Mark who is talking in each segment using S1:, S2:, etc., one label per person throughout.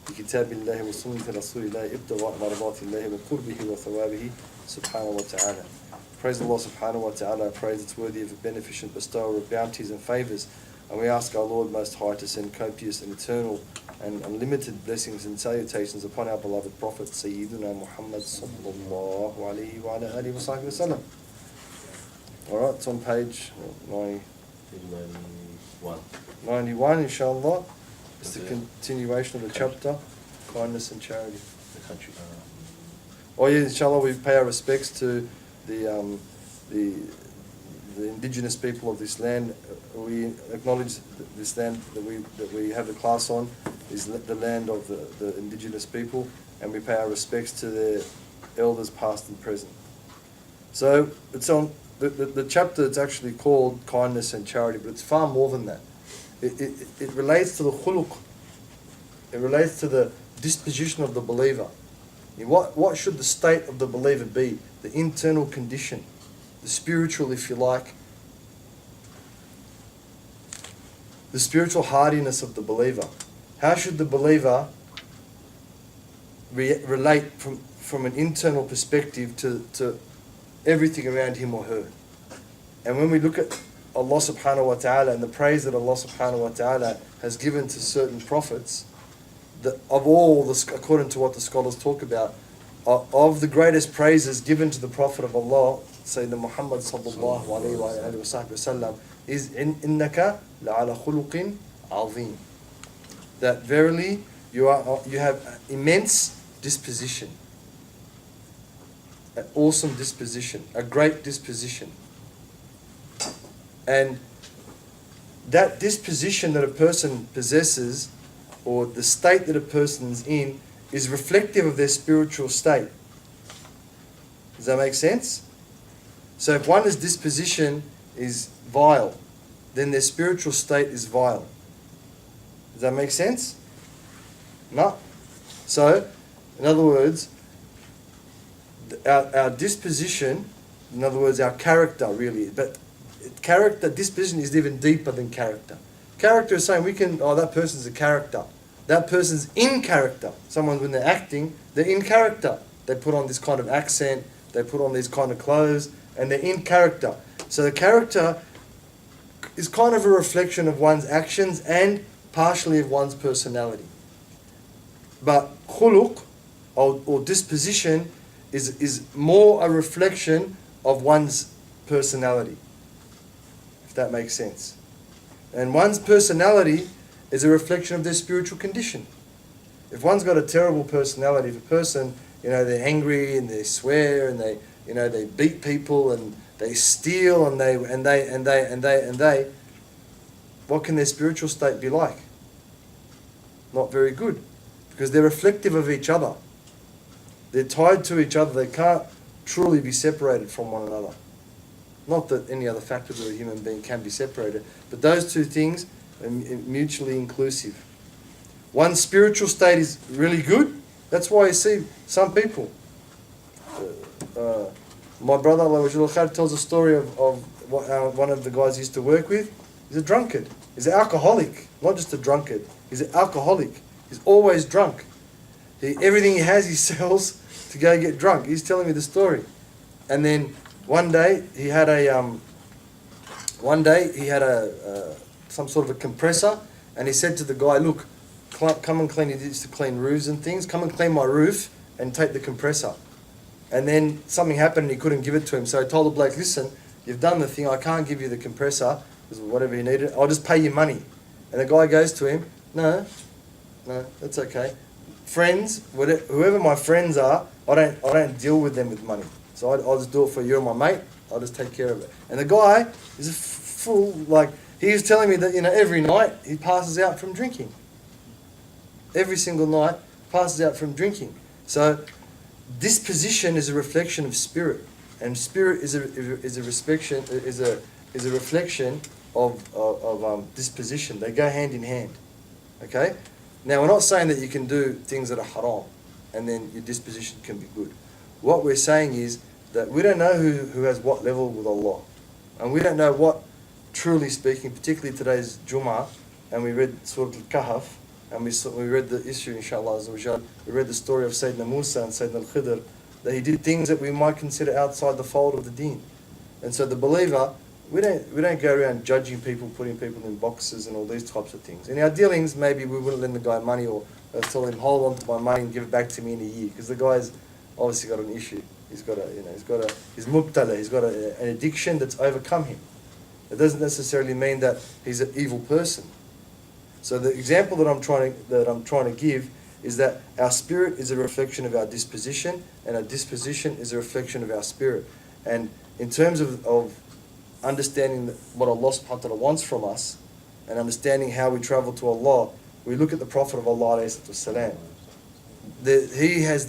S1: بكتاب الله وسنة رسول الله ابتغاء مرضات الله وقربه وثوابه سبحانه وتعالى. Praise Allah subhanahu wa ta'ala. Praise it's worthy of a beneficent bestower of bounties and favours. And we ask our Lord Most High to send copious and eternal and unlimited blessings and salutations upon our beloved Prophet Sayyiduna Muhammad sallallahu alayhi wa ala alihi wa sahbihi wa sallam. Alright, it's on page 91 inshallah. It's the continuation of the chapter, kindness and charity.
S2: The country.
S1: Oh yeah, inshallah we pay our respects to the indigenous people of this land. We acknowledge that this land that we have the class on is the land of the indigenous people, and we pay our respects to their elders past and present. So it's on the chapter. It's actually called kindness and charity, but it's far more than that. It relates to the khuluq. It relates to the disposition of the believer. What should the state of the believer be? The internal condition, the spiritual, if you like, the spiritual hardiness of the believer. How should the believer relate from an internal perspective to everything around him or her? And when we look at Allah subhanahu wa ta'ala and the praise that Allah subhanahu wa ta'ala has given to certain prophets, according to what the scholars talk about, of the greatest praises given to the Prophet of Allah, Sayyidina Muhammad sallallahu alayhi wa sallam, is innaka la'ala khuluqin azim. That verily you have immense disposition, an awesome disposition, a great disposition. And that disposition that a person possesses, or the state that a person's in, is reflective of their spiritual state. Does that make sense? So if one's disposition is vile, then their spiritual state is vile. Does that make sense? No. So, in other words, our disposition, in other words, our character really, but disposition is even deeper than character. Character is saying that person's a character. That person's in character. Someone, when they're acting, they're in character. They put on this kind of accent, they put on these kind of clothes, and they're in character. So the character is kind of a reflection of one's actions and partially of one's personality. But khuluq, or disposition, is more a reflection of one's personality, if that makes sense. And one's personality is a reflection of their spiritual condition. If one's got a terrible personality, if a person, they're angry and they swear and they beat people and they steal and they, what can their spiritual state be like? Not very good, because they're reflective of each other. They're tied to each other. They can't truly be separated from one another. Not that any other factors of a human being can be separated, but those two things are mutually inclusive. One's spiritual state is really good. That's why you see some people. My brother al-Haddad tells a story of one of the guys he used to work with. He's a drunkard. He's an alcoholic, not just a drunkard. He's an alcoholic. He's always drunk. Everything he has, he sells to go get drunk. He's telling me the story. And then one day he had some sort of a compressor, and he said to the guy, "Look, come and clean." He used to clean roofs and things. "Come and clean my roof and take the compressor." And then something happened and he couldn't give it to him. So he told the bloke, "Listen, you've done the thing. I can't give you the compressor because whatever you needed. I'll just pay you money." And the guy goes to him, No, that's okay. Friends, whoever my friends are, I don't deal with them with money. So I'll just do it for you and my mate. I'll just take care of it." And the guy is a fool. He was telling me that every night he passes out from drinking. Every single night passes out from drinking. So disposition is a reflection of spirit, and spirit is a reflection of disposition. They go hand in hand. Okay. Now we're not saying that you can do things that are haram, and then your disposition can be good. What we're saying is that we don't know who has what level with Allah, and we don't know what, truly speaking, particularly today's Jummah, and we read Surah Al-Kahf, and we read the issue, inshallah, we read the story of Sayyidina Musa and Sayyidina al-Khidr, that he did things that we might consider outside the fold of the deen. And so the believer, we don't go around judging people, putting people in boxes and all these types of things. In our dealings, maybe we wouldn't lend the guy money or tell him, hold on to my money and give it back to me in a year, because the guy's obviously got an issue. He's mubtala, he's got an addiction that's overcome him. It doesn't necessarily mean that he's an evil person. So the example that I'm trying to give is that our spirit is a reflection of our disposition, and our disposition is a reflection of our spirit. And in terms of understanding what Allah subhanahu wa ta'ala wants from us, and understanding how we travel to Allah, we look at the Prophet of Allah alayhi salam. He's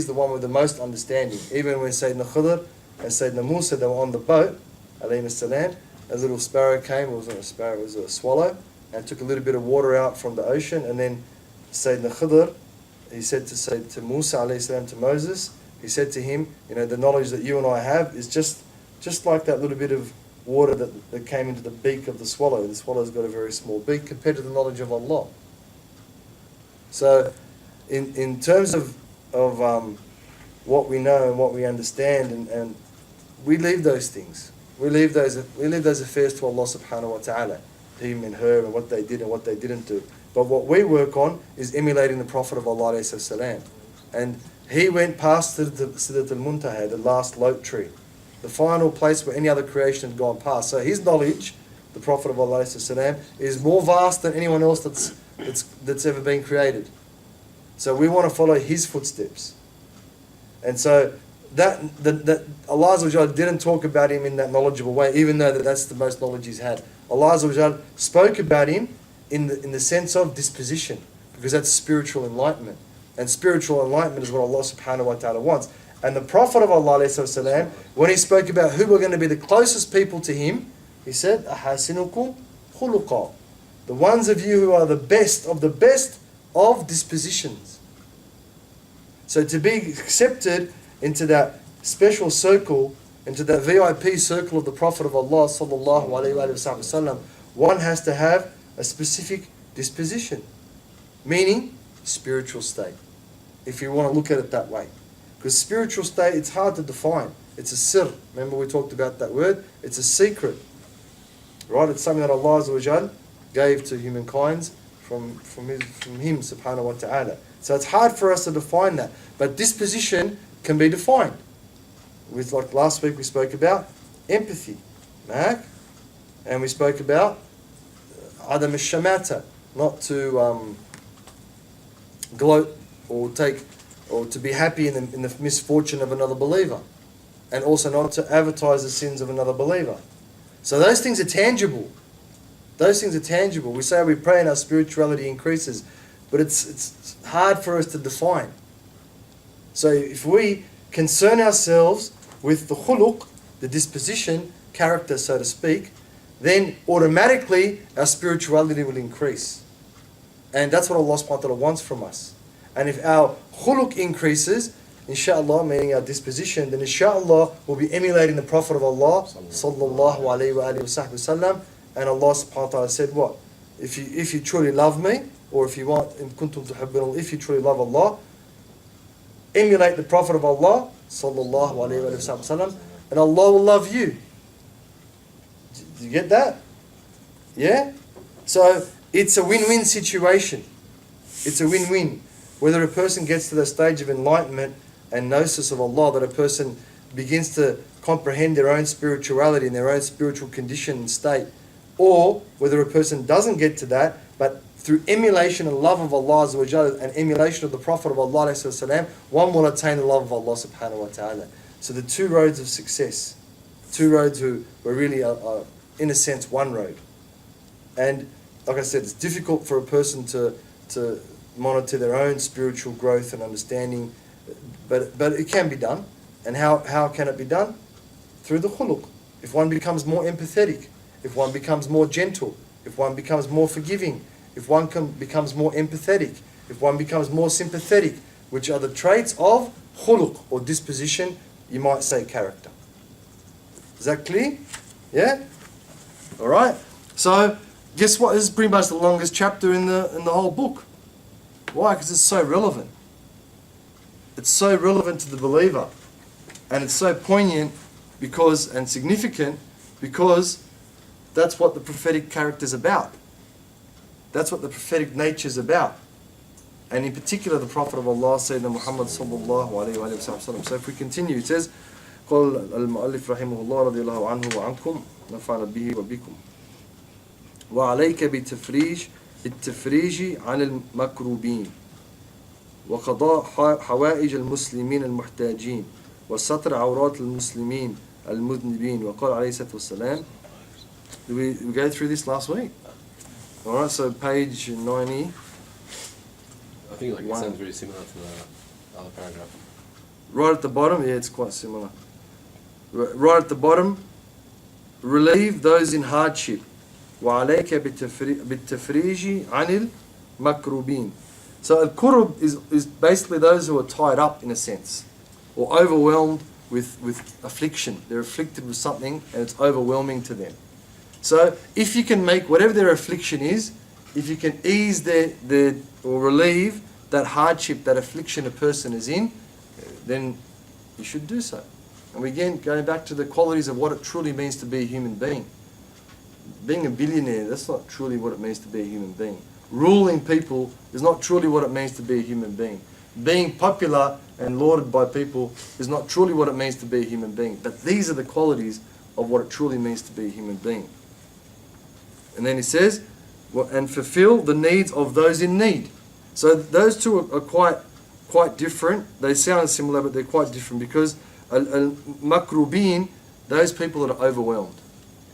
S1: the one with the most understanding. Even when Sayyidina Khidr and Sayyidina Musa, they were on the boat, alayhi salam, a little sparrow came, it wasn't a sparrow, it was a swallow, and took a little bit of water out from the ocean, and then Sayyidina Khidr, he said to Musa alayhi salam, to Moses, he said to him, the knowledge that you and I have is just like that little bit of water that came into the beak of the swallow. The swallow's got a very small beak compared to the knowledge of Allah. So in terms of what we know and what we understand, and we leave those things. We leave those affairs to Allah subhanahu wa ta'ala, him and her, and what they did and what they didn't do. But what we work on is emulating the Prophet of Allah alayhi salam. And he went past Sidrat al-Muntaha, the last lote tree, the final place where any other creation had gone past. So his knowledge, the Prophet of Allah alayhi salam, is more vast than anyone else that's ever been created. So we want to follow his footsteps. And so that Allah Azza wa Jalla didn't talk about him in that knowledgeable way, even though that's the most knowledge he's had. Allah Azza wa Jalla spoke about him in the sense of disposition, because that's spiritual enlightenment. And spiritual enlightenment is what Allah subhanahu wa ta'ala wants. And the Prophet of Allah alayhi salam, when he spoke about who were going to be the closest people to him, he said, "Ahasinukum khuluqa." The ones of you who are the best of dispositions. So to be accepted into that special circle, into that VIP circle of the Prophet of Allah sallallahu alaihi wasallam, one has to have a specific disposition, meaning spiritual state, if you want to look at it that way. Because spiritual state, it's hard to define. It's a sir. Remember we talked about that word? It's a secret. Right? It's something that Allah Azza wa Jal gave to humankind from Him subhanahu wa ta'ala. So it's hard for us to define that. But disposition can be defined. Like last week we spoke about empathy. And we spoke about Adam al-Shamata, not to gloat or to be happy in the misfortune of another believer, and also not to advertise the sins of another believer. So those things are tangible. Those things are tangible. We say we pray and our spirituality increases, but it's hard for us to define. So if we concern ourselves with the khuluq, the disposition, character, so to speak, then automatically our spirituality will increase. And that's what Allah subhanahu wa ta'ala wants from us. And if our khuluq increases, inshallah, meaning our disposition, then inshallah we'll be emulating the Prophet of Allah sallallahu alayhi wa sallam. And Allah subhanahu wa ta'ala said what? If you truly love me, or if you want, if you truly love Allah, emulate the Prophet of Allah sallallahu alayhi wa sallam, and Allah will love you. Do you get that? Yeah? So it's a win-win situation. It's a win-win. Whether a person gets to the stage of enlightenment and gnosis of Allah, that a person begins to comprehend their own spirituality and their own spiritual condition and state, or whether a person doesn't get to that, but through emulation and love of Allah Azza wa Jalla and emulation of the Prophet of Allah Sallallahu, one will attain the love of Allah subhanahu wa ta'ala. So the two roads of success, two roads were really, in a sense, one road. And like I said, it's difficult for a person to monitor their own spiritual growth and understanding, but it can be done. And how can it be done? Through the khuluq. If one becomes more empathetic, if one becomes more gentle, if one becomes more forgiving, if one becomes more empathetic, if one becomes more sympathetic, which are the traits of khuluq or disposition, you might say character. Is that clear? Yeah? Alright. So, guess what? This is pretty much the longest chapter in the whole book. Why? Because it's so relevant. It's so relevant to the believer. And it's so poignant because, and significant, because that's what the prophetic character is about. That's what the prophetic nature is about. And in particular, the Prophet of Allah, Sayyidina Muhammad sallallahu alayhi wa sallam. So if we continue, it says, قال المؤلف رحمه الله رضي الله عنه وعنكم نفعنا به وبكم وعليك بالتفريج عن المكروبين وقضاء حوائج المسلمين المحتاجين وستر عورات المسلمين المذنبين. وقال عليه الصلاة والسلام. Did we go through this last week? Alright, so page 90.
S2: I think it sounds very similar to the other paragraph.
S1: Right at the bottom, yeah, it's quite similar. Right at the bottom, relieve those in hardship. وَعَلَيْكَ بِالتَّفْرِيجِ عَنِ الْمَكْرُوبِينَ. So al-kurub is basically those who are tied up in a sense, or overwhelmed with affliction. They're afflicted with something and it's overwhelming to them. So if you can make whatever their affliction is, if you can ease their or relieve that hardship, that affliction a person is in, then you should do so. And again, going back to the qualities of what it truly means to be a human being. Being a billionaire, that's not truly what it means to be a human being. Ruling people is not truly what it means to be a human being. Being popular and lauded by people is not truly what it means to be a human being. But these are the qualities of what it truly means to be a human being. And then he says, and fulfill the needs of those in need. So those two are quite different. They sound similar, but they're quite different because al-makrubin, those people that are overwhelmed.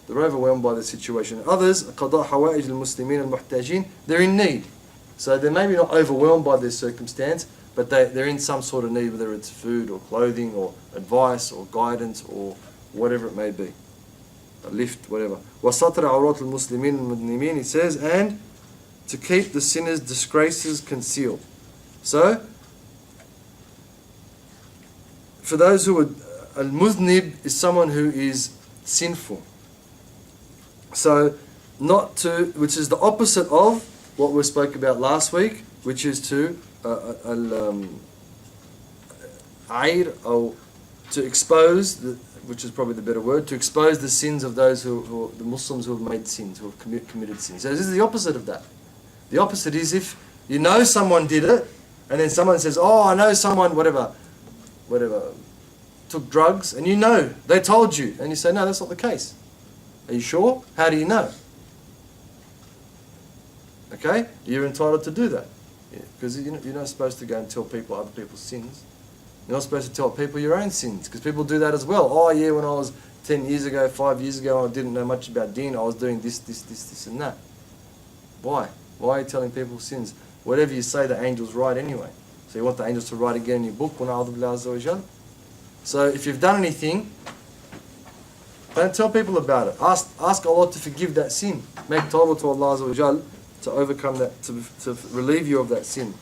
S1: They're overwhelmed by the situation. Others, قضاء حوائج المسلمين المحتاجين, they're in need. So they're maybe not overwhelmed by their circumstance, but they're in some sort of need, whether it's food or clothing or advice or guidance or whatever it may be. A lift, whatever. وَسَطْرَ عَوْرَاتِ الْمُسْلِمِينَ الْمُذْنِبِينَ, he says, and to keep the sinners' disgraces concealed. So, for those who are, al-mudhnib is someone who is sinful. So, not to, which is the opposite of what we spoke about last week, which is to or to expose, which is probably the better word, to expose the sins of those who the Muslims who have made sins, who have committed sins. So this is the opposite of that. The opposite is if you know someone did it, and then someone says, oh, I know someone, whatever, took drugs, and you know, they told you, and you say, no, that's not the case. Are you sure? How do you know? Okay? You're entitled to do that. Because you're not supposed to go and tell people other people's sins. You're not supposed to tell people your own sins, because people do that as well. Oh yeah, when I was 10 years ago, 5 years ago, I didn't know much about deen, I was doing this and that. Why? Why are you telling people sins? Whatever you say, the angels write anyway. So you want the angels to write again in your book? So if you've done anything, don't tell people about it. Ask Allah to forgive that sin. Make tawbah to Allah Azza wa Jal to overcome that, to relieve you of that sin.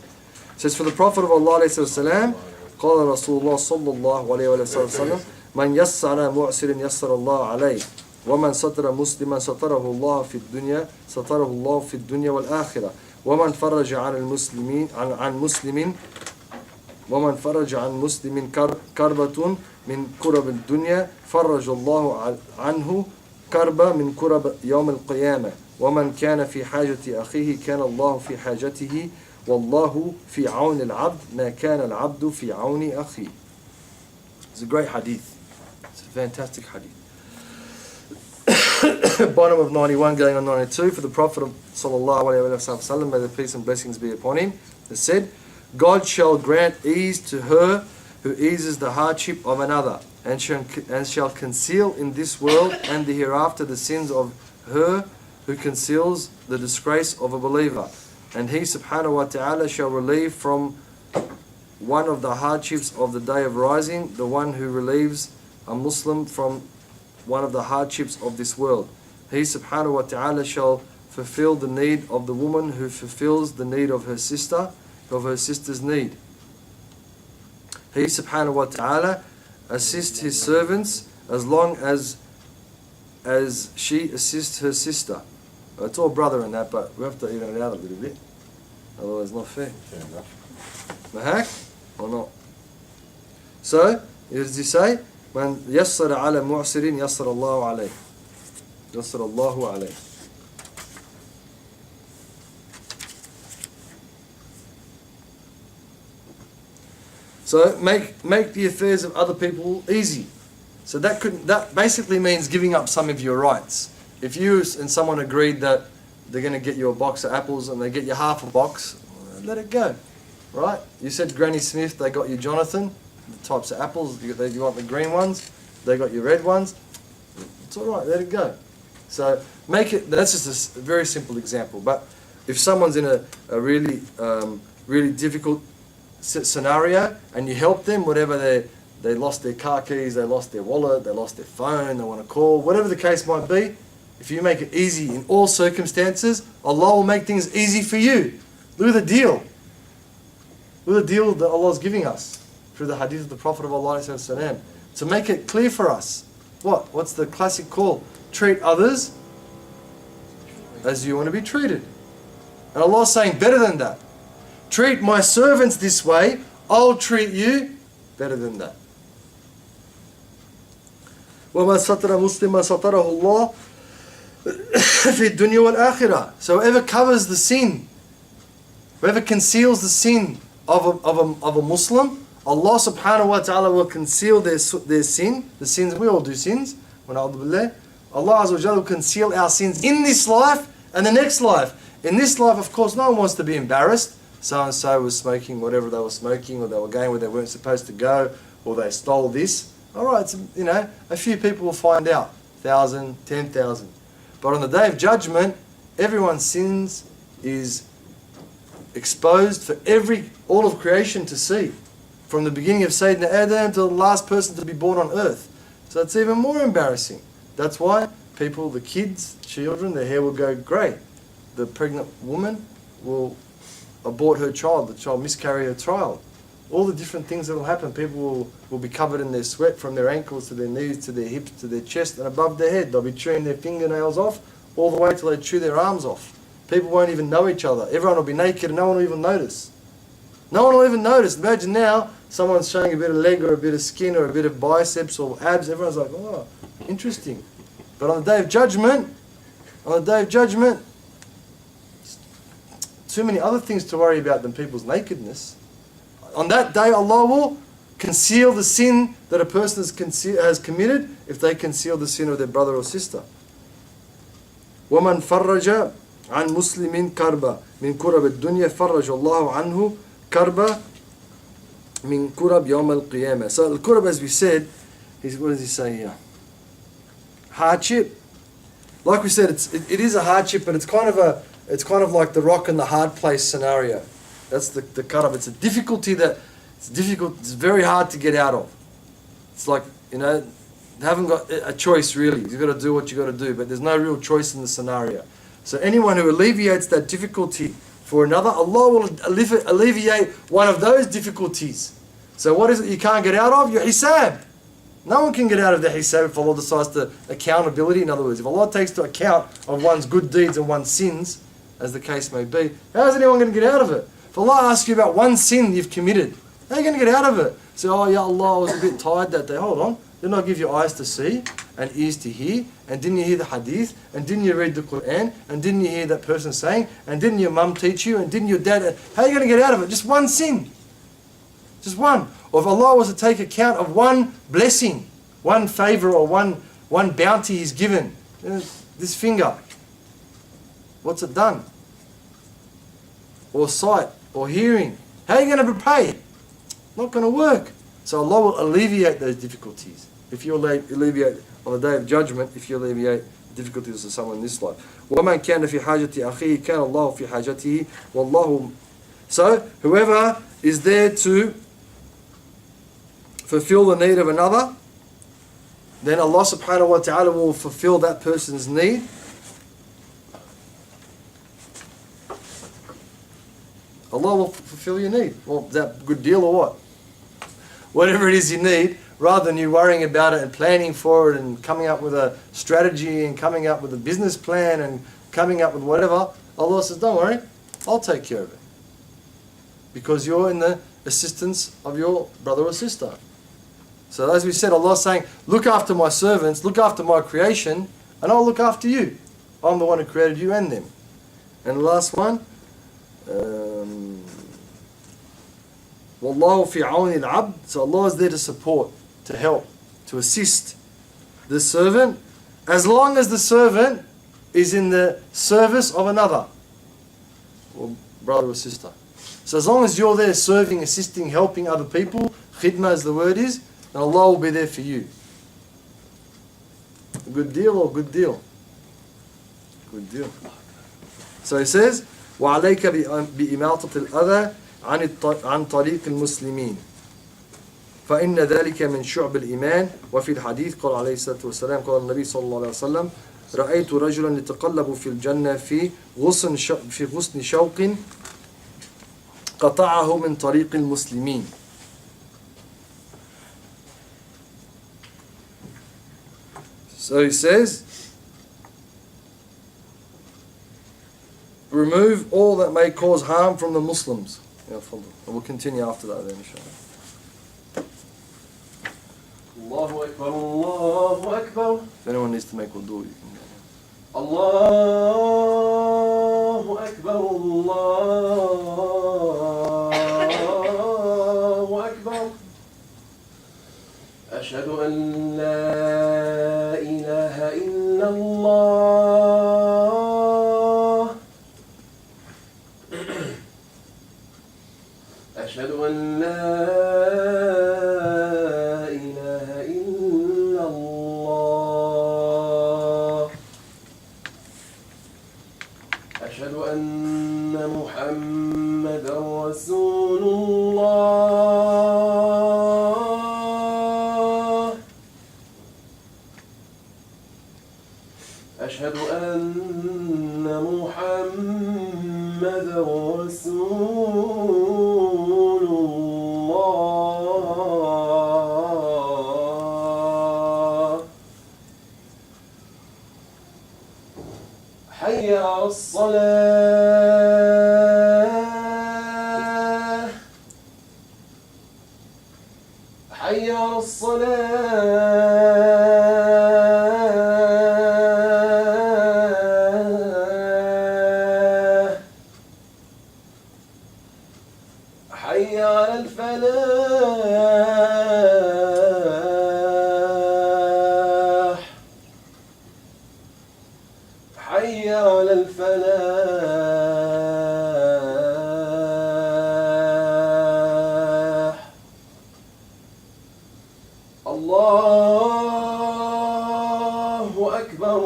S1: It says, for the Prophet of Allah ﷺ, قال رسول الله صلى الله عليه وسلم من يسر معسر يسر الله عليه ومن ستر مسلما ستره الله في الدنيا ستره الله في الدنيا والآخرة ومن فرج عن المسلمين عن مسلم ومن فرج عن مسلم كربة من كرب الدنيا فرج الله عنه كربة من كرب يوم القيامة ومن كان في حاجة أخيه كان الله في حاجته والله في عون العبد ما كان العبد في عون أخيه. It's a great hadith. It's a fantastic hadith. Bottom of 91 going on 92, for the Prophet of sallallahu alaihi wasallam, may the peace and blessings be upon him, has said, God shall grant ease to her who eases the hardship of another, and shall conceal in this world and the hereafter the sins of her who conceals the disgrace of a believer. And he subhanahu wa ta'ala shall relieve from one of the hardships of the day of rising, the one who relieves a Muslim from one of the hardships of this world. He subhanahu wa ta'ala shall fulfill the need of the woman who fulfills the need of her sister, of her sister's need. He subhanahu wa ta'ala assists his servants as long as she assists her sister. It's all brother in that, but we have to even it out a little bit. Otherwise, not fair.
S2: Fair enough.
S1: Mahak or not? So, as you say, من يسر على معسر يسر الله عليه. يسر الله عليه. So make the affairs of other people easy. So that basically means giving up some of your rights. If you and someone agreed that they're going to get you a box of apples and they get you half a box, let it go, right? You said Granny Smith, they got you Jonathan, the types of apples, you want the green ones, they got you red ones. It's all right, let it go. So that's just a very simple example. But if someone's in a really really difficult scenario and you help them, whatever they lost their car keys, they lost their wallet, they lost their phone, they want to call, whatever the case might be, if you make it easy in all circumstances, Allah will make things easy for you. Look at the deal. Look at the deal that Allah is giving us through the hadith of the Prophet of Allah to make it clear for us. What's the classic call? Treat others as you want to be treated. And Allah is saying better than that. Treat my servants this way, I'll treat you better than that. وَمَا سَتَرَ مُسْلِمًا سَتَرَهُ اللَّهُ فِي الدُّنْيَا وَالْآخِرَةِ. So whoever covers the sin, whoever conceals the sin of a Muslim, Allah subhanahu wa ta'ala will conceal their sin, the sins, we all do sins, Allah Azza wa Jalla will conceal our sins in this life and the next life. In this life, of course, no one wants to be embarrassed. So-and-so was smoking whatever they were smoking, or they were going where they weren't supposed to go, or they stole this. All right, so, a few people will find out, 1,000, 10,000. But on the Day of Judgment, everyone's sins is exposed for all of creation to see, from the beginning of Sayyidina Adam to the last person to be born on earth. So it's even more embarrassing. That's why people, the kids, children, their hair will go grey. The pregnant woman will abort her child, the child miscarry her child. All the different things that will happen. People will be covered in their sweat from their ankles to their knees, to their hips, to their chest and above their head. They'll be chewing their fingernails off all the way till they chew their arms off. People won't even know each other. Everyone will be naked and no one will even notice. No one will even notice. Imagine now, someone's showing a bit of leg or a bit of skin or a bit of biceps or abs. Everyone's like, oh, interesting. But on the Day of Judgment, too many other things to worry about than people's nakedness. On that day, Allah will conceal the sin that a person has committed if they conceal the sin of their brother or sister. وَمَنْ فَرَّجَ عَنْ مُسْلِمٍ كَرْبًا مِنْ كُرَبِ الدُّنْيَا فَرَّجَ اللَّهُ عَنْهُ كَرْبًا مِنْ كُرَبْ يَوْمَ الْقِيَامَةِ. So al-kurab, as we said, what does he say here? Hardship. Like we said, it is a hardship, but it's kind of like the rock and the hard place scenario. That's the karab. It's a difficulty it's difficult. It's very hard to get out of. It's like, they haven't got a choice really. You've got to do what you got to do, but there's no real choice in the scenario. So anyone who alleviates that difficulty for another, Allah will alleviate one of those difficulties. So what is it you can't get out of? Your hisab. No one can get out of the hisab if Allah decides to accountability. In other words, if Allah takes to account of one's good deeds and one's sins, as the case may be, how is anyone going to get out of it? If Allah asks you about one sin you've committed, how are you going to get out of it? Say, oh yeah, Allah, I was a bit tired that day. Hold on. Didn't I give you eyes to see and ears to hear? And didn't you hear the hadith? And didn't you read the Qur'an? And didn't you hear that person saying? And didn't your mum teach you? And didn't your dad? How are you going to get out of it? Just one sin. Just one. Or if Allah was to take account of one blessing, one favor or one bounty He's given, this finger, what's it done? Or sight, or hearing. How are you going to repay? Not going to work. So Allah will alleviate those difficulties. If you alleviate on the Day of Judgment, if you alleviate difficulties of someone in this life. وَمَنْ كَانَ فِي حَاجَةِ أَخِيهِ كَانَ اللَّهُ فِي حَاجَتِهِ وَاللَّهُ. So whoever is there to fulfill the need of another, then Allah subhanahu wa ta'ala will fulfill that person's need. Allah will fulfill your need. Well, is that a good deal or what? Whatever it is you need, rather than you worrying about it and planning for it and coming up with a strategy and coming up with a business plan and coming up with whatever, Allah says, don't worry, I'll take care of it. because you're in the assistance of your brother or sister. So as we said, Allah is saying, look after my servants, look after my creation, and I'll look after you. I'm the one who created you and them. And the last one, Wallahu fi awni al-abd. So Allah is there to support, to help, to assist the servant, as long as the servant is in the service of another, or brother or sister. So as long as you're there serving, assisting, helping other people, khidmah as the word is, then Allah will be there for you. A good deal or good deal? Good deal. So he says, وَعَلَيْكَ بِإِمَاطَةِ الْأَذَى عن طريق المسلمين فإن ذلك من شعب الإيمان. وفي الحديث قال عليه الصلاة والسلام قال النبي صلى الله عليه وسلم رأيت رجلا يتقلب في الجنة في غصن شوق قطعه من طريق المسلمين. So he says, remove all that may cause harm from the Muslims. And we'll continue after that then, inshallah.
S2: Allahu Akbar, Allahu Akbar.
S1: If anyone needs to make wudu, you can go.
S2: Allahu Akbar, Allahu Akbar. Ashhadu an la ilaha illa Allah. Ashhadu an la محمد رسول الله. أشهد أن محمد رسول الله. حي على الصلاة. حي على الصلاة. حي على الفلاح. حي على الفلاح. الله أكبر،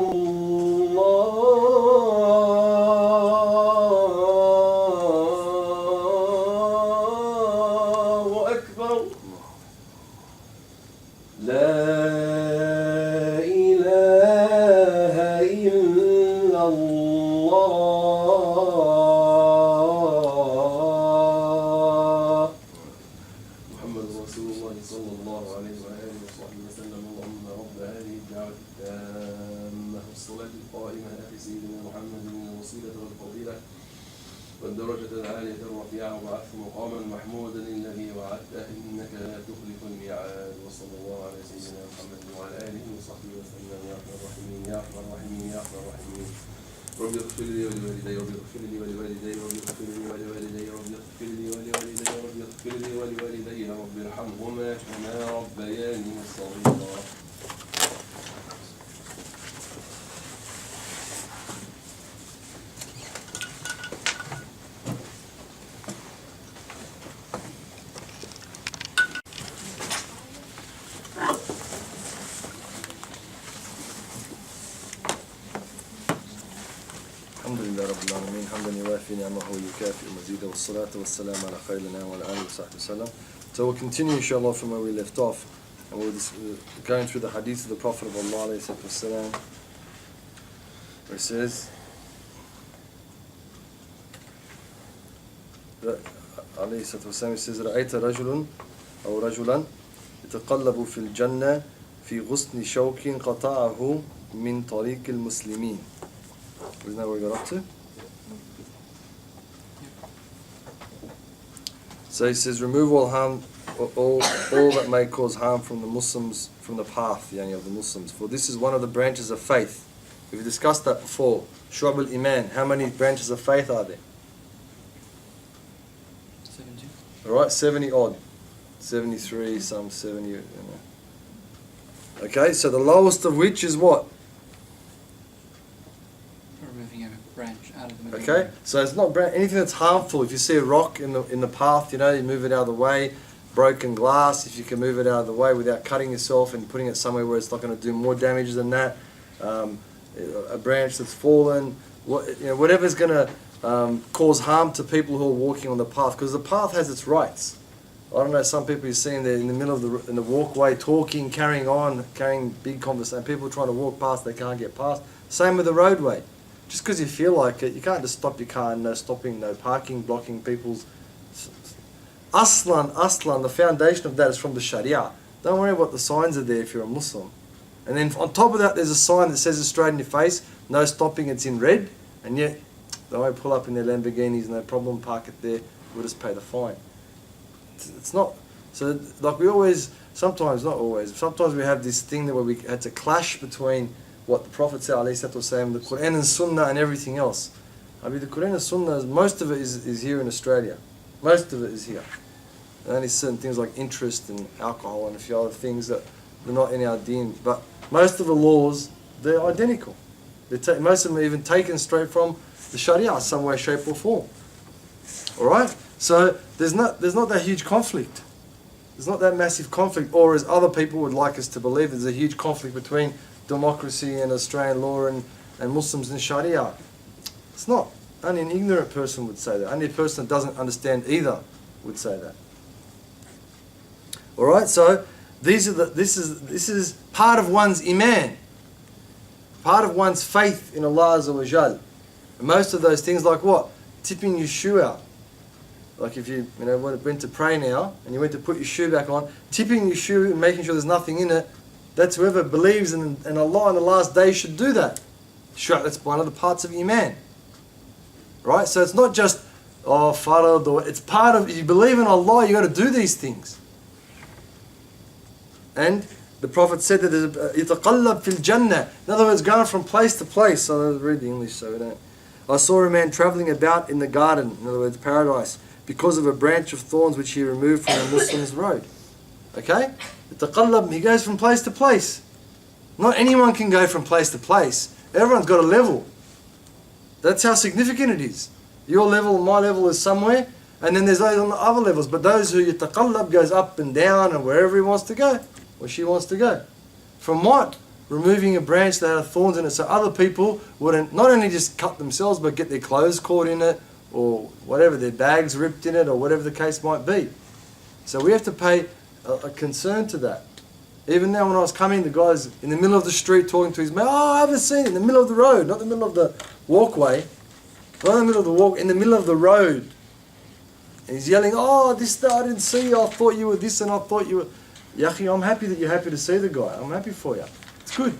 S2: الله أكبر. لا إله إلا الله. محمد رسول الله صلى الله عليه وآله وصحبه وسلم. اللهم رب هذه الدعوة التامة والصلاة القائمة آت سيدنا محمد الوسيلة والفضيلة والدرجة العالية الرفيعة وبعث مقاما محمودا الذي وعدته إنك لا تخلف الميعاد. وصلى الله على سيدنا محمد وعلى آله وصحبه وسلم. يا أرحم الراحمين، يا أرحم الراحمين، يا أرحم الراحمين. رب اغفر لي ولوالدي، رب اغفر لي ولوالدي، رب اغفر لي ولوالدي، رب اغفر لي ولوالدي، رب اغفر لي ولوالدي، رب ارحمهما كما ربياني صغيرا.
S1: الحمد لله رب العالمين حمدا يوافي نعمه ويكافئ مزيده والصلاة والسلام على خير الأنام وعلى آله وصحبه وسلم. So we'll continue inshallah from where we left off, and we're going through the hadith of the Prophet of Allah alayhi salatu wassalam, where it says عليه الصلاة والسلام, it says رأيت رجل أو رجلا يتقلب في الجنة في غصن شوك قطعه من طريق المسلمين. Isn't that where we got up to? So he says, remove all harm, all that may cause harm from the Muslims, from the path, yani of the Muslims. For this is one of the branches of faith. We've discussed that before. Shu'ab al-Iman. How many branches of faith are there?
S3: 70.
S1: Alright, 70 odd. 73, some 70, you know. Okay, so the lowest of which is what?
S3: Removing a branch out of the middle.
S1: Okay, so it's not anything that's harmful. If you see a rock in the path, you know, you move it out of the way. Broken glass, if you can move it out of the way without cutting yourself and putting it somewhere where it's not going to do more damage than that. A branch that's fallen, whatever's going to cause harm to people who are walking on the path, because the path has its rights. I don't know, some people you see in the middle of the walkway talking, carrying big conversation. People trying to walk past, they can't get past. Same with the roadway. Just because you feel like it, you can't just stop your car, no stopping, no parking, blocking people's. Aslan, the foundation of that is from the Sharia. Don't worry what the signs are there if you're a Muslim. And then on top of that, there's a sign that says it straight in your face, no stopping, it's in red, and yet they won't pull up in their Lamborghinis, no problem, park it there, we'll just pay the fine. It's not, so like we always, sometimes, not always, sometimes we have this thing that where we had to clash between what the Prophet said, ﷺ, the Qur'an and Sunnah and everything else. I mean, the Qur'an and Sunnah, most of it is here in Australia. Most of it is here. And only certain things like interest and alcohol and a few other things that they're not in our deen. But most of the laws, they're identical. Most of them are even taken straight from the Sharia, some way, shape or form. Alright? So there's not that huge conflict. There's not that massive conflict, or as other people would like us to believe, there's a huge conflict between democracy and Australian law and Muslims and Sharia. It's not. Only an ignorant person would say that. Only a person that doesn't understand either would say that. Alright, so this is part of one's iman, part of one's faith in Allah Azza wa Jal. And most of those things, like what? Tipping your shoe out. Like if you went to pray now and you went to put your shoe back on, tipping your shoe and making sure there's nothing in it, that's whoever believes in Allah on the last day should do that. Sure, that's one of the parts of iman. Right? So it's not just, farad, it's part of, you believe in Allah, you got to do these things. And the Prophet said that there's يتقلب في الجنة. In other words, going from place to place. So I'll read the English so we don't. I saw a man travelling about in the garden, in other words, paradise, because of a branch of thorns which he removed from a Muslim's road. Okay? يتقلب, he goes from place to place. Not anyone can go from place to place. Everyone's got a level. That's how significant it is. Your level and my level is somewhere, and then there's those on the other levels. But those who yataqallab goes up and down and wherever he wants to go, or she wants to go. From what? Removing a branch that had thorns in it, so other people wouldn't not only just cut themselves, but get their clothes caught in it, or whatever, their bags ripped in it, or whatever the case might be. So we have to pay a concern to that. Even now when I was coming, the guy's in the middle of the street talking to his mate. Oh, I haven't seen it. In the middle of the road, not the middle of the walkway. Not in the middle of the walk, in the middle of the road. And he's yelling, oh, this, I didn't see you. I thought you were this and I thought you were... Yahi, I'm happy that you're happy to see the guy. I'm happy for you. It's good.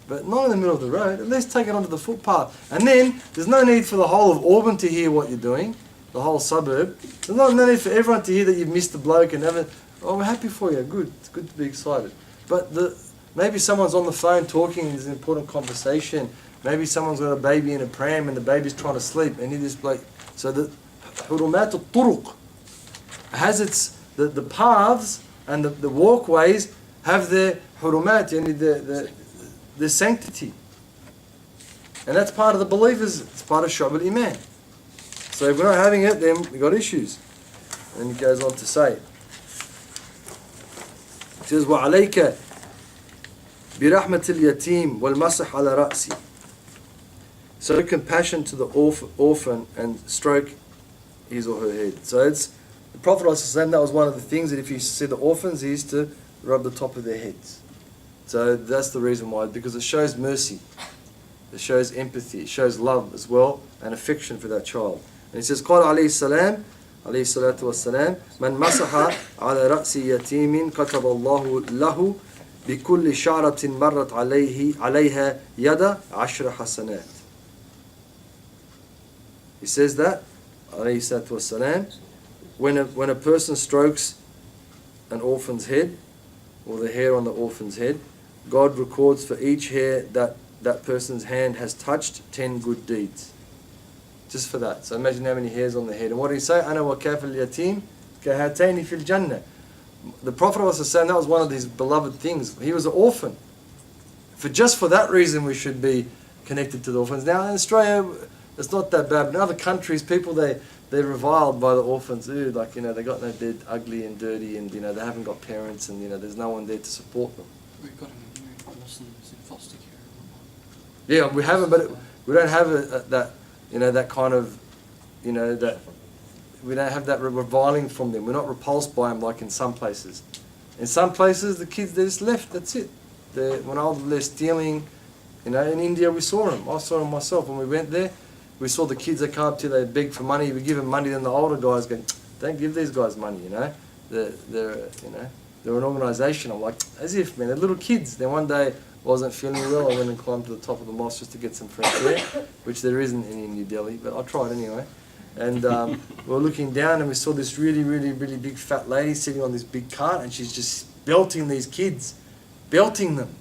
S1: But not in the middle of the road. At least take it onto the footpath. And then, there's no need for the whole of Auburn to hear what you're doing. The whole suburb. There's no need for everyone to hear that you've missed the bloke and haven't... Oh, we're happy for you. Good. It's good to be excited. But maybe someone's on the phone talking, there's an important conversation. Maybe someone's got a baby in a pram and the baby's trying to sleep and he just like... So the hurumat al-turuq has its... The paths and the walkways have their hurumat, their sanctity. And that's part of the believers, it's part of Shu'ab al-Iman. So if we're not having it, then we've got issues. And he goes on to say... He says, وَعَلَيْكَ بِرَحْمَةِ الْيَتِيمِ وَالْمَسَحْ عَلَى رَأْسِ. So compassion to the orphan and stroke his or her head. So it's the Prophet ﷺ, that was one of the things that if you see the orphans, he used to rub the top of their heads. So that's the reason why, because it shows mercy, it shows empathy, it shows love as well and affection for that child. And he says, قال عليه السلام عليه الصلاة والسلام من مسح على رأس يتيم كتب الله له بكل شعرة مرت عليها يد 10 حسنات. He says that عليه الصلاة والسلام when a person strokes an orphan's head, or the hair on the orphan's head, God records for each hair that person's hand has touched 10 good deeds. Just for that. So imagine how many hairs on the head. And what did he say? Ana wa kafil yatim kahataini fil jannah. The Prophet was saying that was one of his beloved things. He was an orphan. Just for that reason we should be connected to the orphans. Now in Australia it's not that bad. In other countries people they're reviled by the orphans. Ooh, like, they got no, they're ugly and dirty, and they haven't got parents, and there's no one there to support them.
S3: We've got Muslims in foster care and whatnot.
S1: Yeah, we haven't, but we don't have that that kind of that we don't have that reviling from them. We're not repulsed by them like in some places. In some places the kids, they're just left. That's it. When they're stealing, in India we saw them. I saw them myself when we went there. We saw the kids that come up to you, they beg for money, we give them money, then the older guys go, don't give these guys money, They're an organisation. I'm like, as if, man, they're little kids. Then one day, I wasn't feeling well, I went and climbed to the top of the mosque just to get some fresh air, which there isn't any in New Delhi, but I tried anyway. And we were looking down and we saw this really, really, really big fat lady sitting on this big cart, and she's just belting these kids, belting them,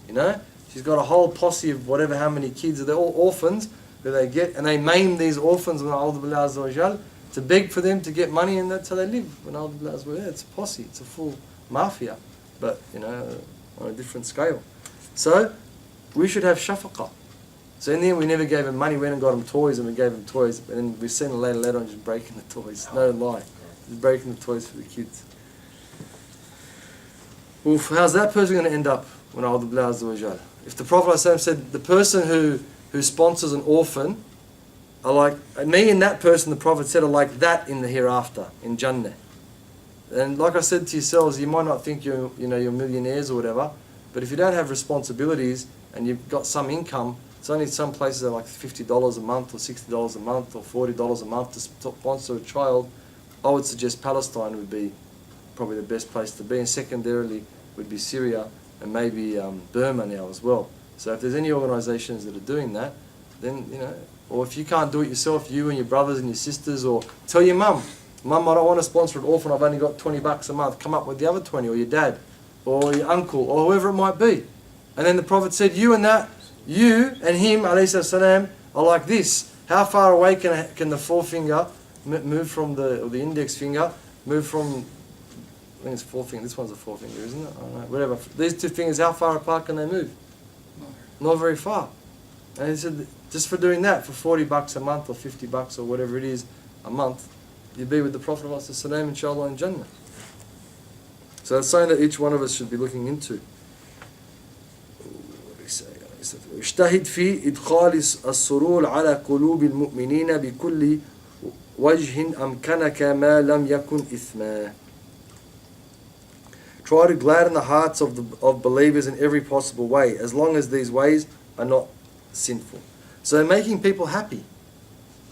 S1: She's got a whole posse of whatever, how many kids, they're all orphans, that they get, and they maim these orphans to beg for them to get money, and that's how they live. It's a posse, it's a full mafia, but on a different scale. So we should have shafaqah. So in the end we never gave them money, we went and got them toys, and we gave them toys, and then we seen them later on just breaking the toys. No lie, just breaking the toys for the kids. Oof, how's that person going to end up when if the Prophet said the person who sponsors an orphan are like me and that person, the Prophet said, are like that in the hereafter, in Jannah. And like I said to yourselves, you might not think you're millionaires or whatever, but if you don't have responsibilities and you've got some income, it's only some places that are like $50 a month or $60 a month or $40 a month to sponsor a child. I would suggest Palestine would be probably the best place to be, and secondarily would be Syria and maybe Burma now as well. So if there's any organisations that are doing that, then, or if you can't do it yourself, you and your brothers and your sisters, or tell your mum, I don't want to sponsor an orphan, I've only got $20 a month, come up with the other 20, or your dad, or your uncle, or whoever it might be. And then the Prophet said, you and him, alayhi salam, are like this. How far away can the forefinger move from or the index finger, move from, I think it's forefinger, this one's a forefinger, isn't it? I don't know, whatever. These two fingers, how far apart can they move? Not very far. And he said, just for doing that, for $40 a month or $50 or whatever it is a month, you'd be with the Prophet ﷺ, inshallah, in Jannah. So that's something that each one of us should be looking into. اجتهد في إدخال السرور على قلوب المؤمنين بكل وجه أمكنك ما لم يكن إثما. Try to gladden the hearts of believers in every possible way, as long as these ways are not sinful. So making people happy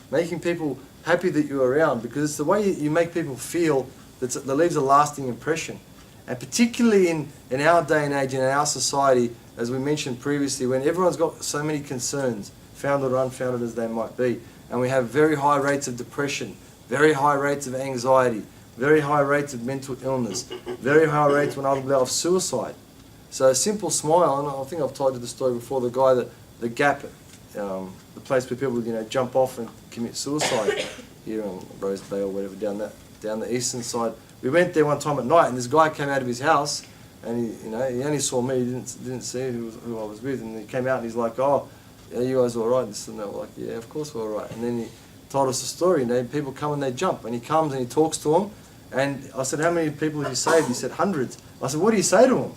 S1: that you're around, because it's the way you make people feel that leaves a lasting impression. And particularly in our day and age, in our society, as we mentioned previously, when everyone's got so many concerns, founded or unfounded as they might be, and we have very high rates of depression, very high rates of anxiety, very high rates of mental illness, very high rates of suicide. So a simple smile, and I think I've told you the story before, the guy the Gap, the place where people jump off and commit suicide here on Rose Bay or whatever, down the eastern side. We went there one time at night, and this guy came out of his house, and he only saw me, he didn't see who I was with, and he came out and he's like, oh, are you guys all right? This and that. We're like, yeah, of course we're all right. And then he told us a story, people come and they jump, and he comes and he talks to them, and I said, how many people have you saved? He said, hundreds. I said, what do you say to them?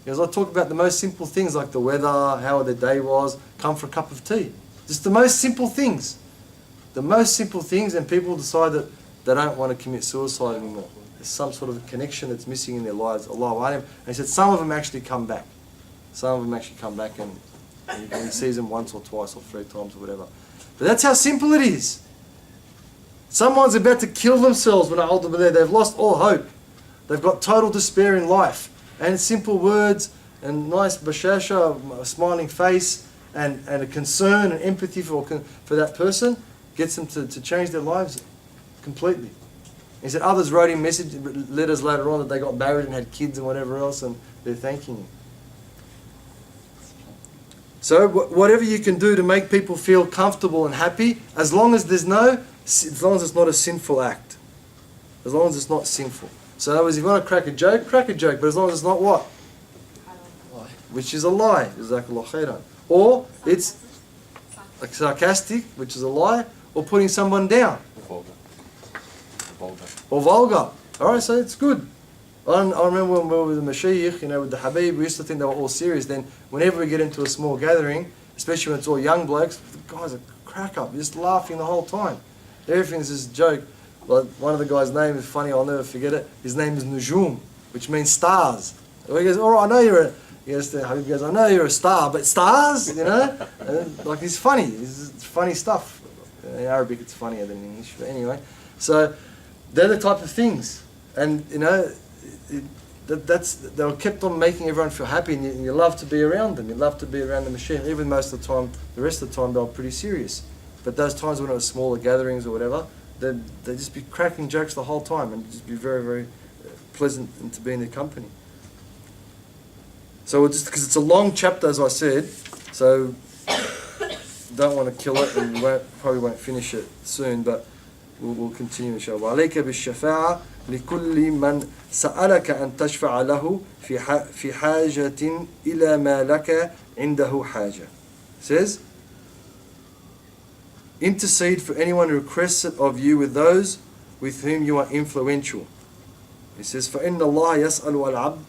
S1: He goes, I talk about the most simple things, like the weather, how their day was, come for a cup of tea. Just the most simple things. The most simple things, and people decide that they don't want to commit suicide anymore. There's some sort of a connection that's missing in their lives. Allahu Alam. And he said some of them actually come back. Some of them actually come back, and he sees them once or twice or 3 times or whatever. But that's how simple it is. Someone's about to kill themselves when they've lost all hope. They've got total despair in life. And simple words and nice bashasha, a smiling face, and a concern and empathy for that person gets them to change their lives completely. He said others wrote him letters later on that they got married and had kids and whatever else, and they're thanking him. So whatever you can do to make people feel comfortable and happy, as long as it's not a sinful act, as long as it's not sinful. So in other words, if you want to crack a joke, but as long as it's not what?
S3: Lie.
S1: Which is a lie. Jazakallah khairan. Or it's like sarcastic, which is a lie, or putting someone down. Or vulgar. Alright, so it's good. I remember when we were with the Mashaykh, with the Habib, we used to think they were all serious. Then whenever we get into a small gathering, especially when it's all young blokes, the guys are crack up, just laughing the whole time. Everything's just a joke. Like one of the guys' name is funny, I'll never forget it. His name is Nujum, which means stars. And he goes, alright, I know you're a... the Habib goes, I know you're a star, but stars, And, like he's funny. It's funny stuff. In Arabic it's funnier than in English, but anyway. So they're the type of things. And, they were kept on making everyone feel happy, and you love to be around them. You love to be around the machine. Even most of the time, the rest of the time, they were pretty serious. But those times when it was smaller gatherings or whatever, they'd just be cracking jokes the whole time and just be very, very pleasant to be in their company. So just because it's a long chapter, as I said, so don't want to kill it, and probably won't finish it soon, but we'll continue inshallah. عليك بالشفاعة لكل من سألك أن تشفع له في حاجة إلى ما لك عنده حاجة. It says, intercede for anyone who requests it of you with those with whom you are influential. He says, فإن الله يسأل العبد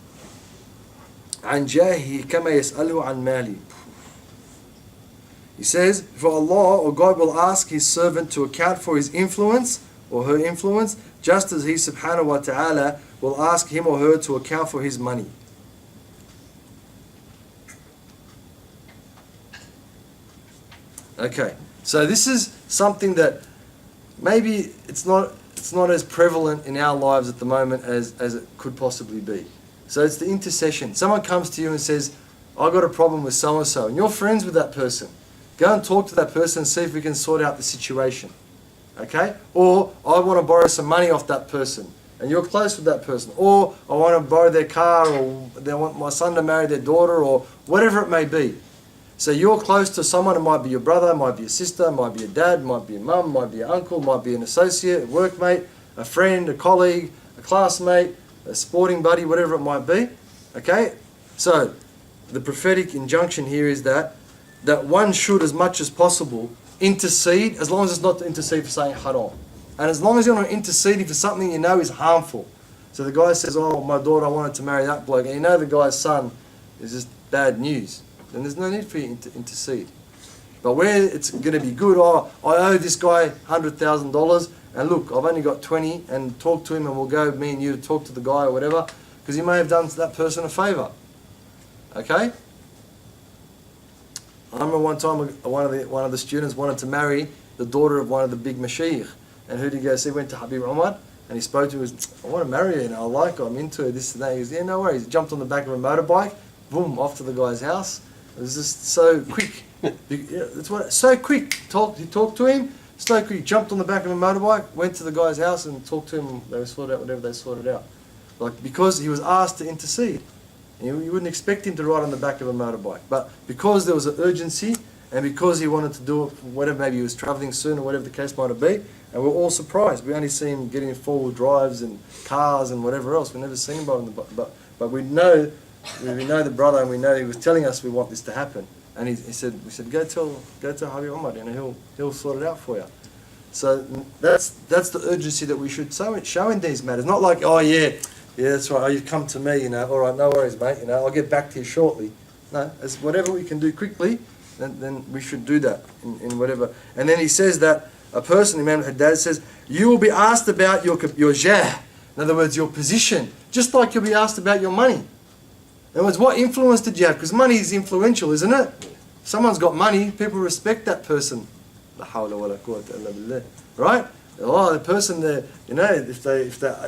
S1: عن جاهه كما يسأله عن ماله. He says, for Allah or God will ask His servant to account for his influence or her influence, just as He subhanahu wa ta'ala will ask him or her to account for his money. Okay, so this is something that maybe it's not as prevalent in our lives at the moment as it could possibly be. So it's the intercession. Someone comes to you and says, I've got a problem with so-and-so, and you're friends with that person. Go and talk to that person and see if we can sort out the situation. Okay? Or, I want to borrow some money off that person, and you're close with that person. Or, I want to borrow their car, or they want my son to marry their daughter, or whatever it may be. So you're close to someone. It might be your brother, might be your sister, might be your dad, might be your mum, might be your uncle, might be an associate, a workmate, a friend, a colleague, a classmate, a sporting buddy, whatever it might be. Okay? So, the prophetic injunction here is that one should, as much as possible, intercede, as long as it's not to intercede for saying haram. And as long as you're not interceding for something you know is harmful. So the guy says, oh, my daughter, I wanted to marry that bloke, and you know the guy's son is just bad news, then there's no need for you to intercede. But where it's going to be good, oh, I owe this guy $100,000, and look, I've only got 20, and talk to him, and we'll go, me and you, to talk to the guy or whatever, because you may have done that person a favour. Okay? I remember one time one of the students wanted to marry the daughter of one of the big mashaykh. And who did he go see? He went to Habib Umar, and he spoke to him. He was, I want to marry her, I like her, I'm into her, this and that. He goes, yeah, no worries. He jumped on the back of a motorbike, boom, off to the guy's house. It was just so quick. So quick. He talked to him, so quick. He jumped on the back of a motorbike, went to the guy's house and talked to him. They sorted out whatever they sorted out. Like, because he was asked to intercede. You wouldn't expect him to ride on the back of a motorbike. But because there was an urgency, and because he wanted to do it, whatever, maybe he was travelling soon or whatever the case might have been, and we're all surprised. We only see him getting in four-wheel drives and cars and whatever else. We've never seen him on the but we know the brother, and we know he was telling us we want this to happen. And we said, go tell Habib Umar, he'll sort it out for you. So that's the urgency that we should show in these matters. Not like, oh yeah, that's right, you've come to me, all right, no worries, mate, I'll get back to you shortly. No, it's whatever we can do quickly, then we should do that in whatever. And then he says that a person, Imam al-Haddad says, you will be asked about your jah, in other words, your position, just like you'll be asked about your money. In other words, what influence did you have? Because money is influential, isn't it? If someone's got money, people respect that person. La hawla wa la quwwata illa billah. Right? Oh, the person there, if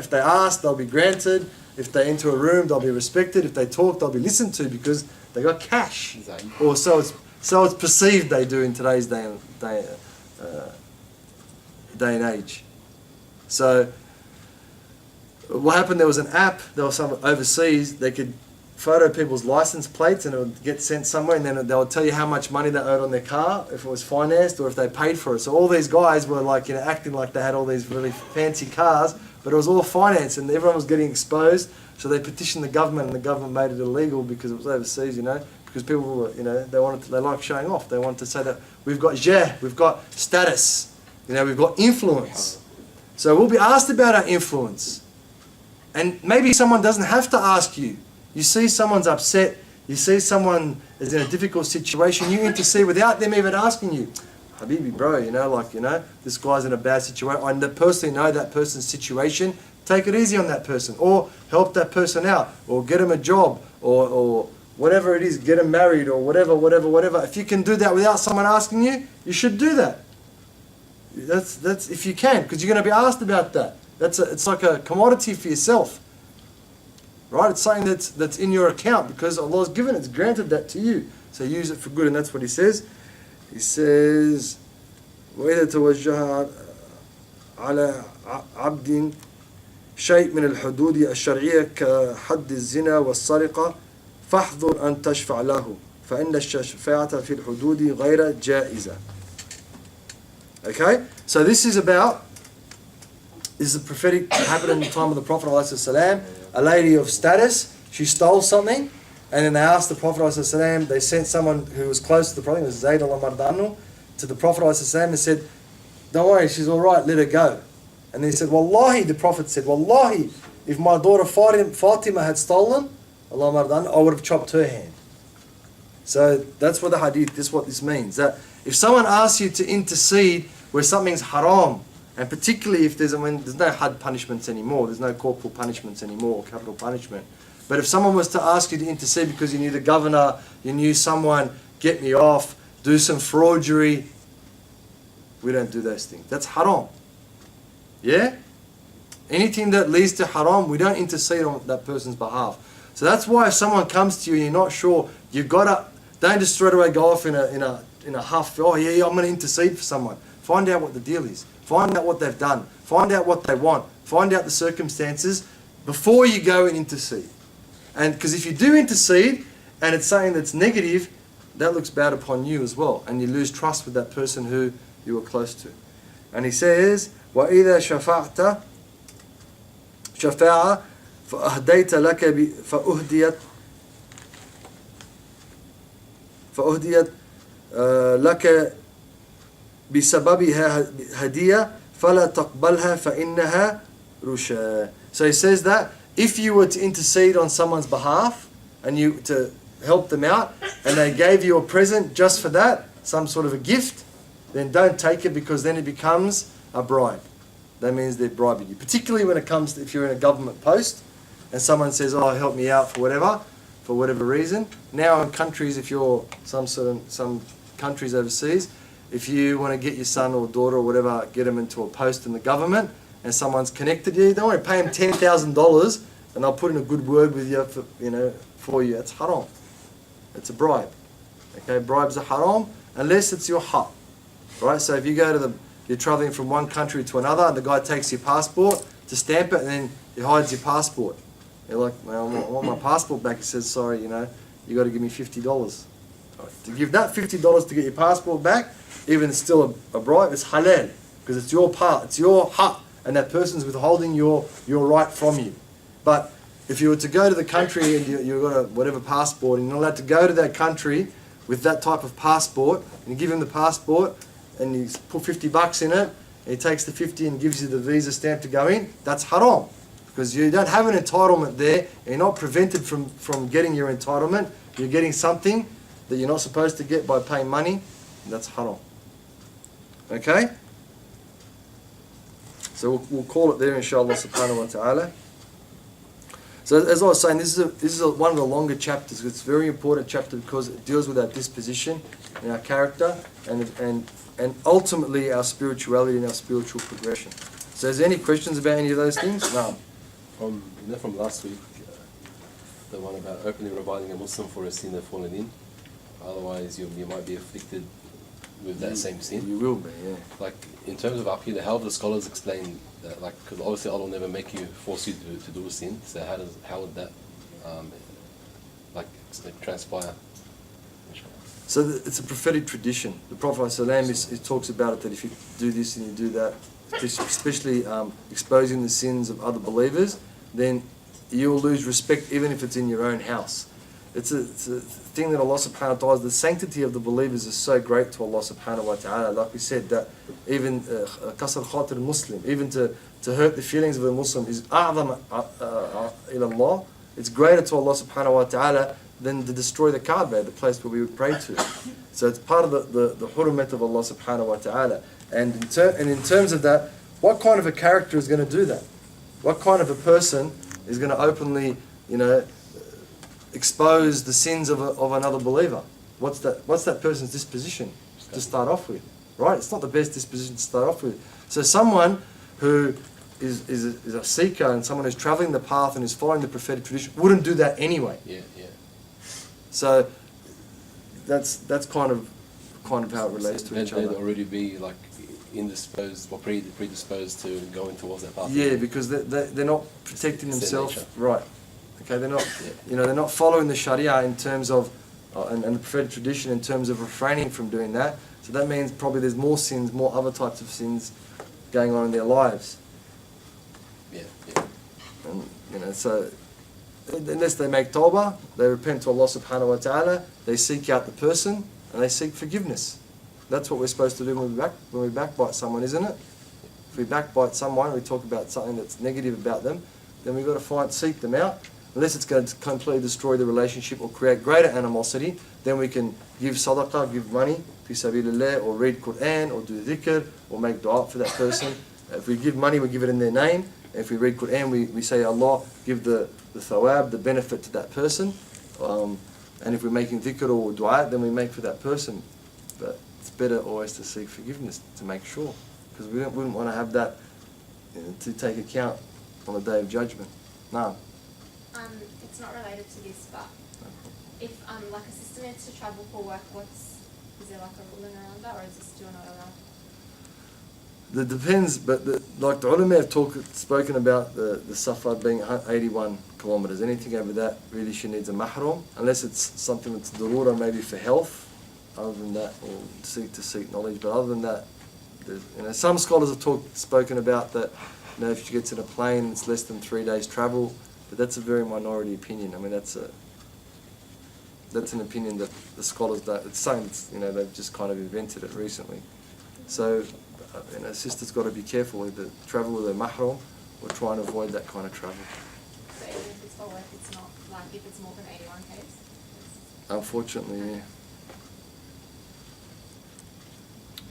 S1: they ask, they'll be granted. If they enter a room, they'll be respected. If they talk, they'll be listened to because they got cash. Or so it's perceived they do in today's day and age. So what happened, there was an app, there was some overseas, they could photo people's license plates and it would get sent somewhere, and then they would tell you how much money they owed on their car, if it was financed or if they paid for it. So all these guys were like, acting like they had all these really fancy cars, but it was all financed and everyone was getting exposed. So they petitioned the government, and the government made it illegal because it was overseas, because people were, they like showing off. They wanted to say that we've got we've got status, we've got influence. So we'll be asked about our influence. And maybe someone doesn't have to ask you. You see someone's upset, you see someone is in a difficult situation, you intercede without them even asking you. Habibi, bro, this guy's in a bad situation. I personally know that person's situation. Take it easy on that person, or help that person out, or get him a job, or whatever it is, get him married, or whatever. If you can do that without someone asking you, you should do that. That's if you can, because you're going to be asked about that. It's like a commodity for yourself, right? It's something that's in your account because Allah's given it, it's granted that to you. So use it for good, and that's what He says. He says, وَإِذَا تَوَجَّهَ عَلَى عَبْدٍ شيء من الحدود الشرعية كحد الزنا والسرقة فاحذر أن تشفع له فإن الشفاعة في الحدود غير جائزة. Okay, so this is a prophetic happened in the time of the Prophet ﷺ. A lady of status, she stole something, and then they asked the Prophet ﷺ, they sent someone who was close to the Prophet, it was Zayd al-Mardanu, to the Prophet ﷺ and said, don't worry, she's alright, let her go. And then he said, Wallahi, the Prophet said, Wallahi, if my daughter Fatima had stolen, Allah Mardana, I would have chopped her hand. So that's what the hadith, this is what this means. That if someone asks you to intercede where something's haram, and particularly if there's no had punishments anymore, there's no corporal punishments anymore, or capital punishment. But if someone was to ask you to intercede because you knew the governor, you knew someone, get me off, do some fraudery, we don't do those things. That's haram. Yeah? Anything that leads to haram, we don't intercede on that person's behalf. So that's why if someone comes to you and you're not sure, you've got to, don't just straight away go off in a huff, oh yeah, I'm going to intercede for someone. Find out what the deal is. Find out what they've done. Find out what they want. Find out the circumstances before you go and intercede. And because if you do intercede and it's something that's negative, that looks bad upon you as well. And you lose trust with that person who you were close to. And he says, وَإِذَا شَفَعْتَ شَفَاعَ فَأَهْدَيْتَ لَكَ فأهديت لك بسببها هدية فلا تقبلها فإنها رشا. So he says that if you were to intercede on someone's behalf and you to help them out and they gave you a present just for that, some sort of a gift, then don't take it, because then it becomes a bribe. That means they're bribing you. Particularly when it comes to if you're in a government post and someone says, oh, help me out for whatever reason. Now in countries, if you're some countries overseas, if you want to get your son or daughter or whatever, get them into a post in the government and someone's connected you, don't want to pay them $10,000 and they'll put in a good word with you for you. It's haram. It's a bribe. Okay, bribes are haram unless it's your haq. Right? So if you go to you're traveling from one country to another and the guy takes your passport to stamp it and then he hides your passport. You're like, well, I want my passport back. He says, sorry, you got to give me $50. To give that $50 to get your passport back, even it's still a bribe, it's halal, because it's your part, it's your haq, and that person's withholding your right from you. But if you were to go to the country and you've got a whatever passport, and you're not allowed to go to that country with that type of passport, and you give him the passport, and you put $50 in it, and he takes the 50 and gives you the visa stamp to go in, that's haram. Because you don't have an entitlement there, and you're not prevented from getting your entitlement, you're getting something that you're not supposed to get by paying money, that's haram. Okay? So we'll call it there, inshallah subhanahu wa ta'ala. So as I was saying, this is one of the longer chapters. It's a very important chapter because it deals with our disposition and our character and ultimately our spirituality and our spiritual progression. So is there any questions about any of those things? No.
S2: From last week, the one about openly reviling a Muslim for a sin they've fallen in. Otherwise, you might be afflicted with that same sin.
S1: You will be, yeah.
S2: Like in terms of Aqidah, how have the scholars explain that? Like, because obviously Allah will never make you, force you to do a sin. So how would that transpire?
S1: So it's a prophetic tradition. The Prophet ﷺ talks about it, that if you do this and you do that, especially exposing the sins of other believers, then you'll lose respect even if it's in your own house. It's a thing that Allah subhanahu wa ta'ala, the sanctity of the believers is so great to Allah subhanahu wa ta'ala. Like we said, that even kasar khatir Muslim, even to hurt the feelings of a Muslim is a'zam ila Allah. It's greater to Allah subhanahu wa ta'ala than to destroy the Kaaba, the place where we would pray to. So it's part of the hurumat of Allah subhanahu wa ta'ala. And in terms of that, what kind of a character is going to do that? What kind of a person is going to openly, expose the sins of another believer? What's that person's disposition to start off with? Right? It's not the best disposition to start off with. So someone who is a seeker and someone who's traveling the path and is following the prophetic tradition wouldn't do that anyway.
S2: Yeah.
S1: So that's kind of how it relates to each other.
S2: They'd already be like indisposed or predisposed to going towards that path.
S1: Yeah, because they're not protecting
S2: It's
S1: themselves.
S2: nature.
S1: Right. Okay, they're not. They're not following the Sharia in terms of and the prophetic tradition in terms of refraining from doing that. So that means probably there's more sins, more other types of sins going on in their lives.
S2: Yeah.
S1: And so unless they make tawbah, they repent to Allah subhanahu wa ta'ala, they seek out the person and they seek forgiveness. That's what we're supposed to do when we backbite someone, isn't it? If we backbite someone, we talk about something that's negative about them, then we've got to seek them out. Unless it's going to completely destroy the relationship or create greater animosity, then we can give sadaqah, give money, fi sabilillah, or read Qur'an, or do dhikr, or make dua for that person. If we give money, we give it in their name. If we read Qur'an, we say Allah, give the thawab, the benefit to that person. And if we're making dhikr or dua, then we make for that person. But it's better always to seek forgiveness, to make sure. Because we wouldn't want to have that to take account on the Day of Judgment. No.
S4: It's not related to this, but if like a sister needs to travel for work, is there like a ruling around that, or is it still not allowed?
S1: It depends, but the ulama have spoken about the safar being 81 kilometres. Anything over that, really she needs a mahram, unless it's something that's darura, maybe for health. Other than that, or to seek knowledge. But other than that, some scholars have spoken about that. If she gets in a plane, it's less than 3 days travel. But that's a very minority opinion. I mean, that's an opinion that the scholars don't. It's something that's, they've just kind of invented it recently. So, sister's got to be careful either travel with her mahram or try and avoid that kind of travel.
S4: So even if it's for work, it's not like if it's more than 81 k's?
S1: Unfortunately, yeah.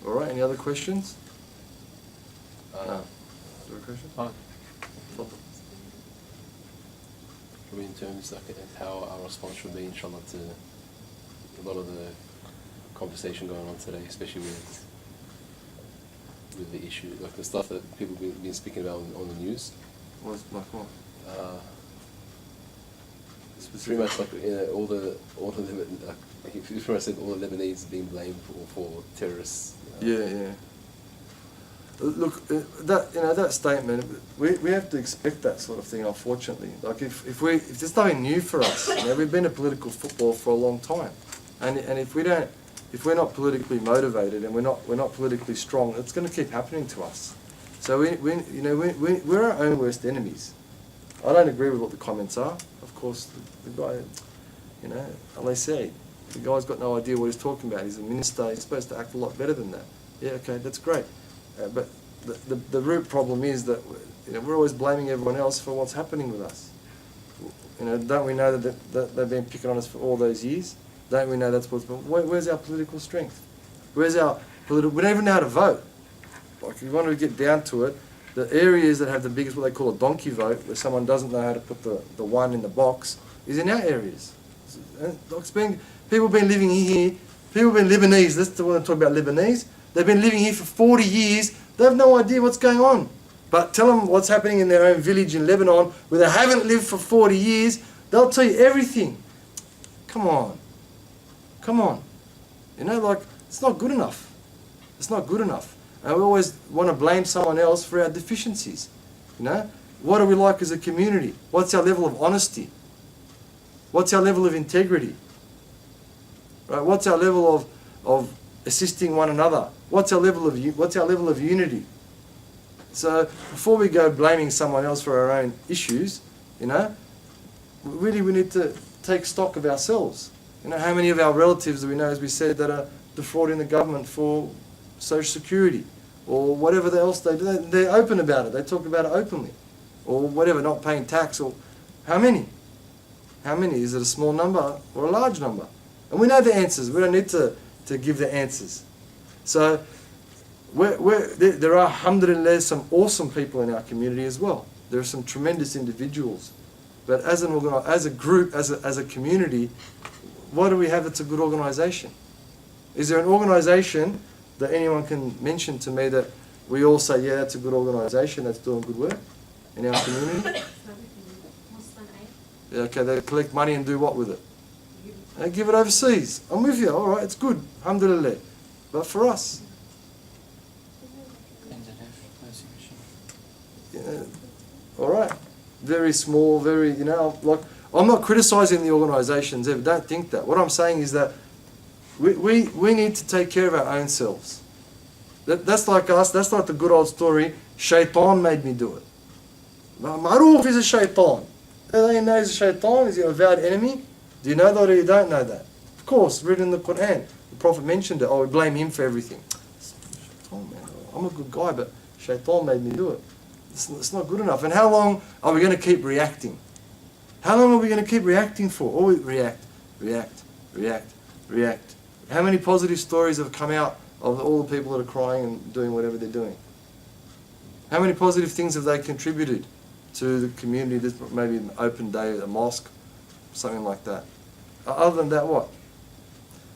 S1: All right. Any other questions? No. Is there a question?
S2: In terms of how our response should be, inshallah, to a lot of the conversation going on today, especially with the issue, like the stuff that people have been speaking about on the news.
S1: What's like what?
S2: It's pretty much like all the he pretty much said all the Lebanese being blamed for terrorists.
S1: Yeah. Look, that statement, we have to expect that sort of thing, unfortunately. Like if there's nothing new for us, we've been a political football for a long time, and if we're not politically motivated and we're not politically strong, it's going to keep happening to us. So we're our own worst enemies. I don't agree with what the comments are. Of course, the guy, they say the guy's got no idea what he's talking about. He's a minister. He's supposed to act a lot better than that. Yeah, okay, that's great. But the root problem is that we're always blaming everyone else for what's happening with us. Don't we know that they've been picking on us for all those years? Don't we know that's what's been? Where's our political strength? Where's our political? We don't even know how to vote. Like if you want to get down to it, the areas that have the biggest, what they call a donkey vote, where someone doesn't know how to put the one in the box, is in our areas. People have been living here. People have been Lebanese. That's the one I'm talking about. Lebanese. They've been living here for 40 years. They have no idea what's going on. But tell them what's happening in their own village in Lebanon, where they haven't lived for 40 years. They'll tell you everything. Come on. It's not good enough. It's not good enough. And we always want to blame someone else for our deficiencies. You know? What are we like as a community? What's our level of honesty? What's our level of integrity? Right? What's our level of assisting one another? What's our level of unity? So before we go blaming someone else for our own issues, you know, really we need to take stock of ourselves. You know, how many of our relatives do we know, as we said, that are defrauding the government for social security or whatever else they do? They're open about it. They talk about it openly, or whatever, not paying tax. Or how many? How many? Is it a small number or a large number? And we know the answers. We don't need to give the answers. So there are, alhamdulillah, some awesome people in our community as well. There are some tremendous individuals. But as a group, as a community, what do we have that's a good organisation? Is there an organisation that anyone can mention to me that we all say, yeah, that's a good organisation, that's doing good work in our community? Yeah, okay, they collect money and do what with it? They give it overseas. I'm with you, all right, it's good, alhamdulillah. But for us, yeah, all right, very small, very, you know, like, I'm not criticising the organisations ever, don't think that. What I'm saying is that we need to take care of our own selves. That's like us, that's like the good old story, Shaitan made me do it. Maruf is a Shaitan. Everybody knows a Shaitan, is he a avowed enemy? Do you know that or you don't know that? Of course, written in the Qur'an. The Prophet mentioned it, we blame him for everything. Shaitan, man, I'm a good guy, but Shaitan made me do it. It's not good enough. And how long are we going to keep reacting? How long are we going to keep reacting for? Always react. How many positive stories have come out of all the people that are crying and doing whatever they're doing? How many positive things have they contributed to the community? This maybe an open day, a mosque, something like that. Other than that, what?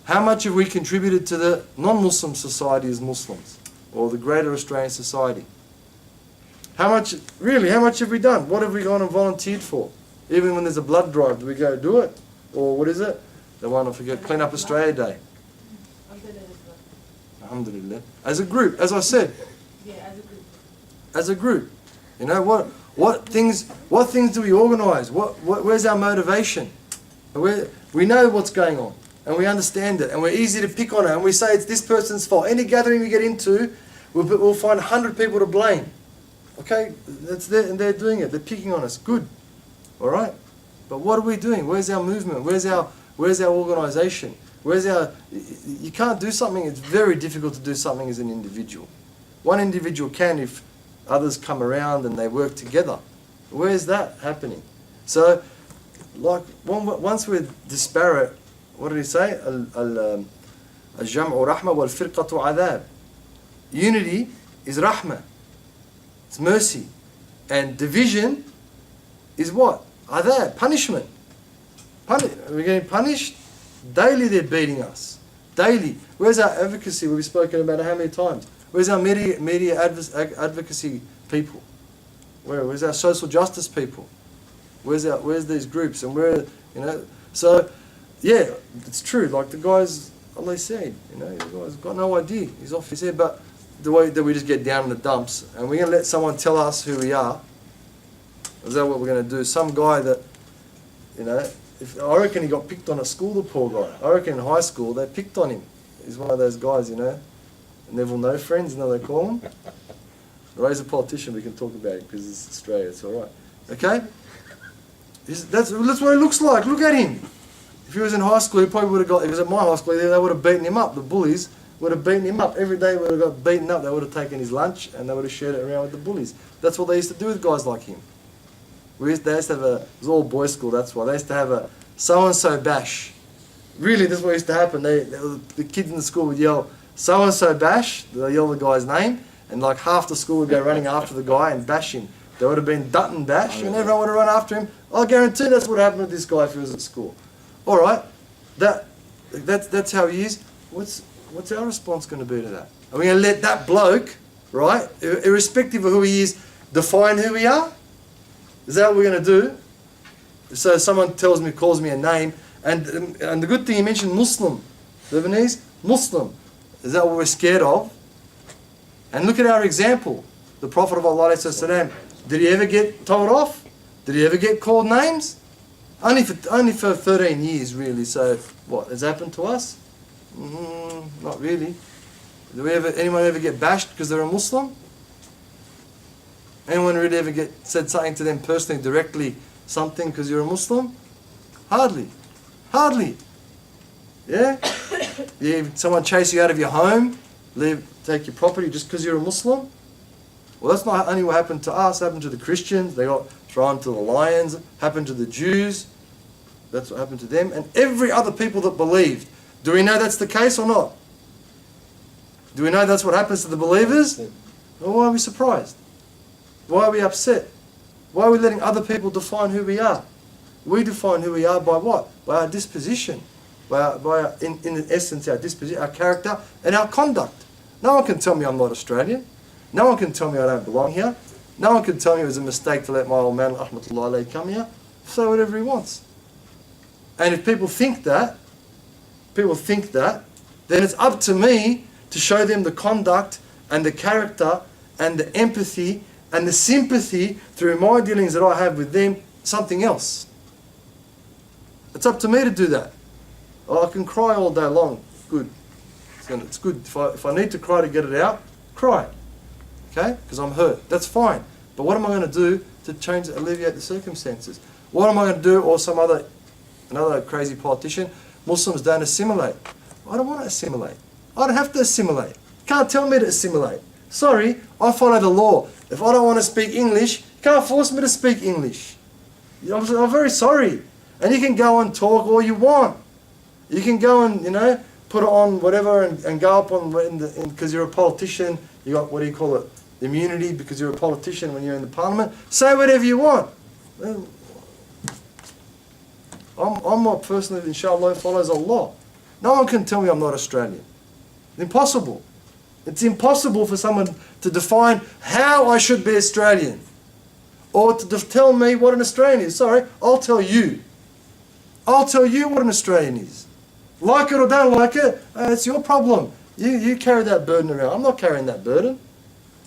S1: How much have we contributed to the non-Muslim society as Muslims, or the greater Australian society? How much have we done? What have we gone and volunteered for? Even when there's a blood drive, do we go do it? Or what is it? The one I forget, Clean Up Australia Day. Alhamdulillah. As a group, as I said.
S5: Yeah, as a group.
S1: As a group. You know, what things do we organise? Where's our motivation? We know what's going on, and we understand it, and we're easy to pick on it, and we say it's this person's fault. Any gathering we get into, we'll find 100 people to blame. Okay, that's there, and they're doing it. They're picking on us. Good, all right. But what are we doing? Where's our movement? Where's our organisation? You can't do something. It's very difficult to do something as an individual. One individual can if others come around and they work together. Where's that happening? So, like once we're disparate, what did he say? Al-jam'u rahma wal firqatu adab. Unity is rahmah. It's mercy. And division is what? Adab, punishment. We're getting punished. Daily they're beating us. Daily. Where's our advocacy? We've spoken about it how many times? Where's our media advocacy people? Where's our social justice people? Where's these groups? And so yeah, it's true. Like the guys, Allah said, the guy's got no idea. He's off his head. But the way that we just get down in the dumps, and we're going to let someone tell us who we are. Is that what we're going to do? Some guy that, I reckon he got picked on at school, the poor guy. I reckon in high school they picked on him. He's one of those guys, Neville No Friends, they call him. Ray's a politician, we can talk about it because it's Australia, it's alright. Okay? That's what he looks like, look at him. If he was in high school, he probably would have got, if he was at my high school, they would have beaten him up. The bullies would have beaten him up. Every day would have got beaten up. They would have taken his lunch and they would have shared it around with the bullies. That's what they used to do with guys like him. They used to have it was all boys' school, that's why. They used to have a so-and-so bash. Really, this is what used to happen. The kids in the school would yell, so-and-so bash, they'll yell the guy's name, and like half the school would go running after the guy and bash him. There would have been Dutton bash, and everyone would have run after him. I guarantee that's what happened with this guy if he was at school. All right, that's how he is. What's our response going to be to that? Are we going to let that bloke, right, irrespective of who he is, define who we are? Is that what we're going to do? So someone calls me a name, and the good thing you mentioned Muslim, Lebanese, Muslim. Is that what we're scared of? And look at our example. The Prophet of Allah, ﷺ, did he ever get told off? Did he ever get called names? Only for 13 years, really. So, what has happened to us? Not really. Anyone ever get bashed because they're a Muslim? Anyone really ever said something to them personally, directly, something because you're a Muslim? Hardly. Hardly. Yeah? Someone chase you out of your home, take your property just because you're a Muslim? Well, that's not only what happened to us, it happened to the Christians, they got thrown to the lions, happened to the Jews, that's what happened to them, and every other people that believed. Do we know that's the case or not? Do we know that's what happens to the believers? Well, why are we surprised? Why are we upset? Why are we letting other people define who we are? We define who we are by what? By our disposition. In essence, our disposition, our character, and our conduct. No one can tell me I'm not Australian. No one can tell me I don't belong here. No one can tell me it was a mistake to let my old man, rahmatullah alayhi, come here. Say whatever he wants. And if people think that, then it's up to me to show them the conduct and the character and the empathy and the sympathy through my dealings that I have with them, something else. It's up to me to do that. Oh, I can cry all day long. Good. It's good. If I need to cry to get it out, cry. Okay? Because I'm hurt. That's fine. But what am I going to do to change, alleviate the circumstances? What am I going to do? Or another crazy politician, Muslims don't assimilate. I don't want to assimilate. I don't have to assimilate. You can't tell me to assimilate. Sorry, I follow the law. If I don't want to speak English, you can't force me to speak English. I'm very sorry. And you can go and talk all you want. You can go and, put it on whatever and go up on, because you're a politician, you got, what do you call it, immunity because you're a politician when you're in the parliament. Say whatever you want. I'm a person that, inshallah, follows Allah. No one can tell me I'm not Australian. It's impossible. It's impossible for someone to define how I should be Australian. Or to tell me what an Australian is. Sorry, I'll tell you. I'll tell you what an Australian is. Like it or don't like it, it's your problem. You carry that burden around. I'm not carrying that burden.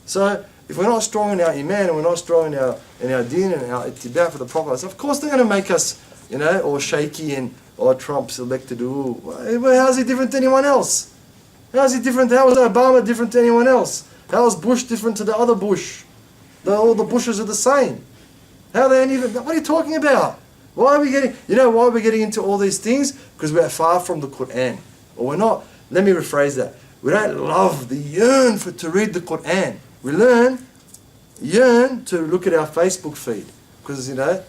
S1: So, if we're not strong in our iman and we're not strong in our deen and our ittiba' for the Prophet, of course they're going to make us, or shaky and, Trump's elected. How's he different to anyone else? How's he different? How is Obama different to anyone else? How is Bush different to the other Bush? All the Bushes are the same. How are they any? What are you talking about? Why are we getting into all these things? Because we're far from the Qur'an. Or we're not, let me rephrase that. We don't love the yearn to read the Qur'an. We yearn to look at our Facebook feed. Because, it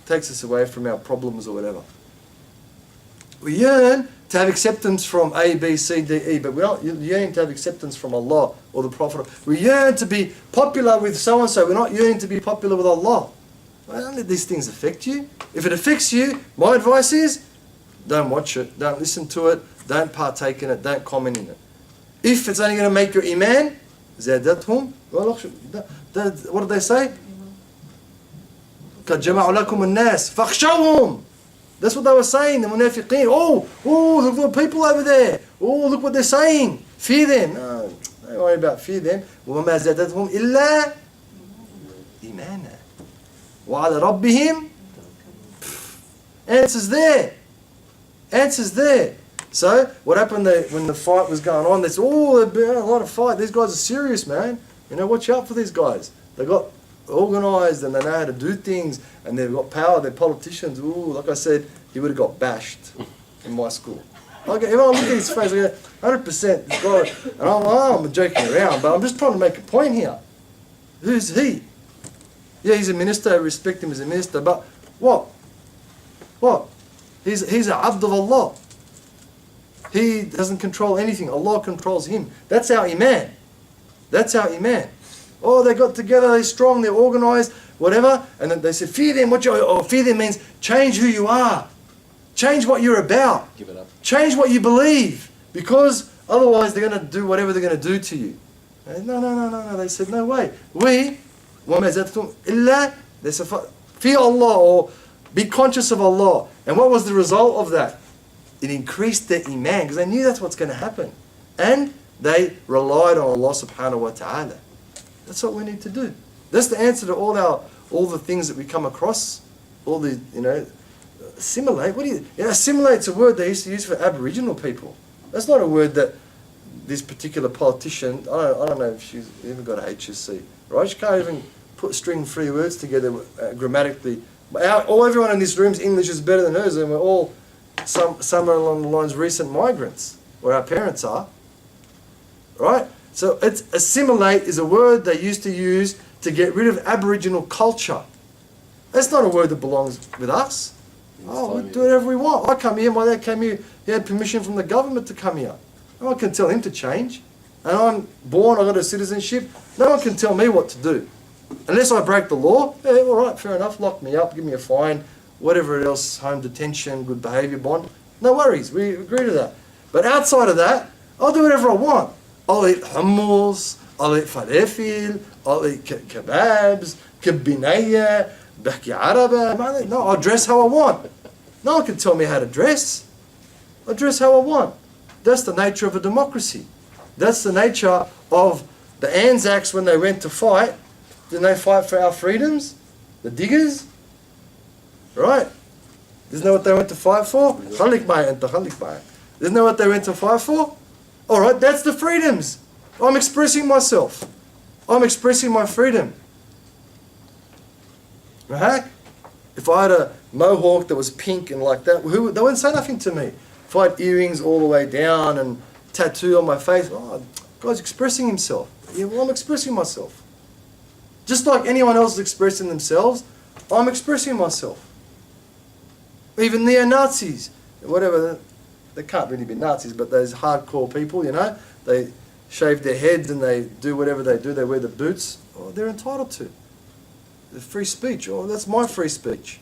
S1: takes us away from our problems or whatever. We yearn to have acceptance from A, B, C, D, E. But we're not yearning to have acceptance from Allah or the Prophet. We yearn to be popular with so-and-so. We're not yearning to be popular with Allah. Well, don't let these things affect you. If it affects you, my advice is, don't watch it, don't listen to it, don't partake in it, don't comment in it. If it's only going to make your iman, زادتهم, what did they say? قَدْ جَمَعُوا لَكُمُ النَّاسِ فَاخْشَوْهُمْ. That's what they were saying, the munafiqeen. Oh, look at the people over there. Oh, look what they're saying. Fear them. No, don't worry about fear them. وَمَا زَادَتْهُمْ إِلَّا إِيمَانًا وَعَلَى رَبِّهِمْ. Answers there. So, what happened when the fight was going on? They said, there's been a lot of fight. These guys are serious, man. Watch out for these guys. They got organised and they know how to do things and they've got power, they're politicians. Like I said, he would have got bashed in my school. If I look at his face, I go, 100% this guy. And I'm joking around, but I'm just trying to make a point here. Who's he? Yeah, he's a minister, I respect him as a minister, but what? He's an abd of Allah. He doesn't control anything. Allah controls him. That's our iman. They got together, they're strong, they're organised, whatever. And then they said, fear them. Fear them means change who you are. Change what you're about.
S2: Give it up.
S1: Change what you believe. Because otherwise they're going to do whatever they're going to do to you. No. They said, no way. They said, fear Allah or be conscious of Allah. And what was the result of that? It increased their iman because they knew that's what's going to happen. And They relied on Allah subhanahu wa ta'ala. That's what we need to do. That's the answer to all the things that we come across. All the, assimilate. What do you assimilate's a word they used to use for Aboriginal people. That's not a word that this particular politician, I don't know if she's even got a HSC, right? She can't even put string three words together grammatically. Everyone in this room's English is better than hers, and we're all somewhere along the lines recent migrants, where our parents are, right? So assimilate is a word they used to use to get rid of Aboriginal culture. That's not a word that belongs with us. Oh, we do whatever we want. I come here, my dad came here, he had permission from the government to come here. No one can tell him to change. And I'm born, I got a citizenship. No one can tell me what to do. Unless I break the law, yeah, all right, fair enough, lock me up, give me a fine, whatever else, home detention, good behaviour bond. No worries, we agree to that. But outside of that, I'll do whatever I want. I'll eat hummus, I'll eat falafel, I'll eat kebabs, kibinaya, baki araba. No, I'll dress how I want. No one can tell me how to dress. I'll dress how I want. That's the nature of a democracy. That's the nature of the Anzacs when they went to fight. Didn't they fight for our freedoms? The diggers? Right? Isn't that what they went to fight for? Isn't that what they went to fight for? Alright, that's the freedoms. I'm expressing myself. I'm expressing my freedom. Right? If I had a mohawk that was pink and like that, they wouldn't say nothing to me. If I had earrings all the way down and tattoo on my face, oh, God's expressing himself. Yeah, well, I'm expressing myself. Just like anyone else is expressing themselves, I'm expressing myself. Even neo-Nazis, whatever, they can't really be Nazis, but those hardcore people, they shave their heads and they do whatever they do, they wear the boots, oh, they're entitled to. The free speech, oh, that's my free speech.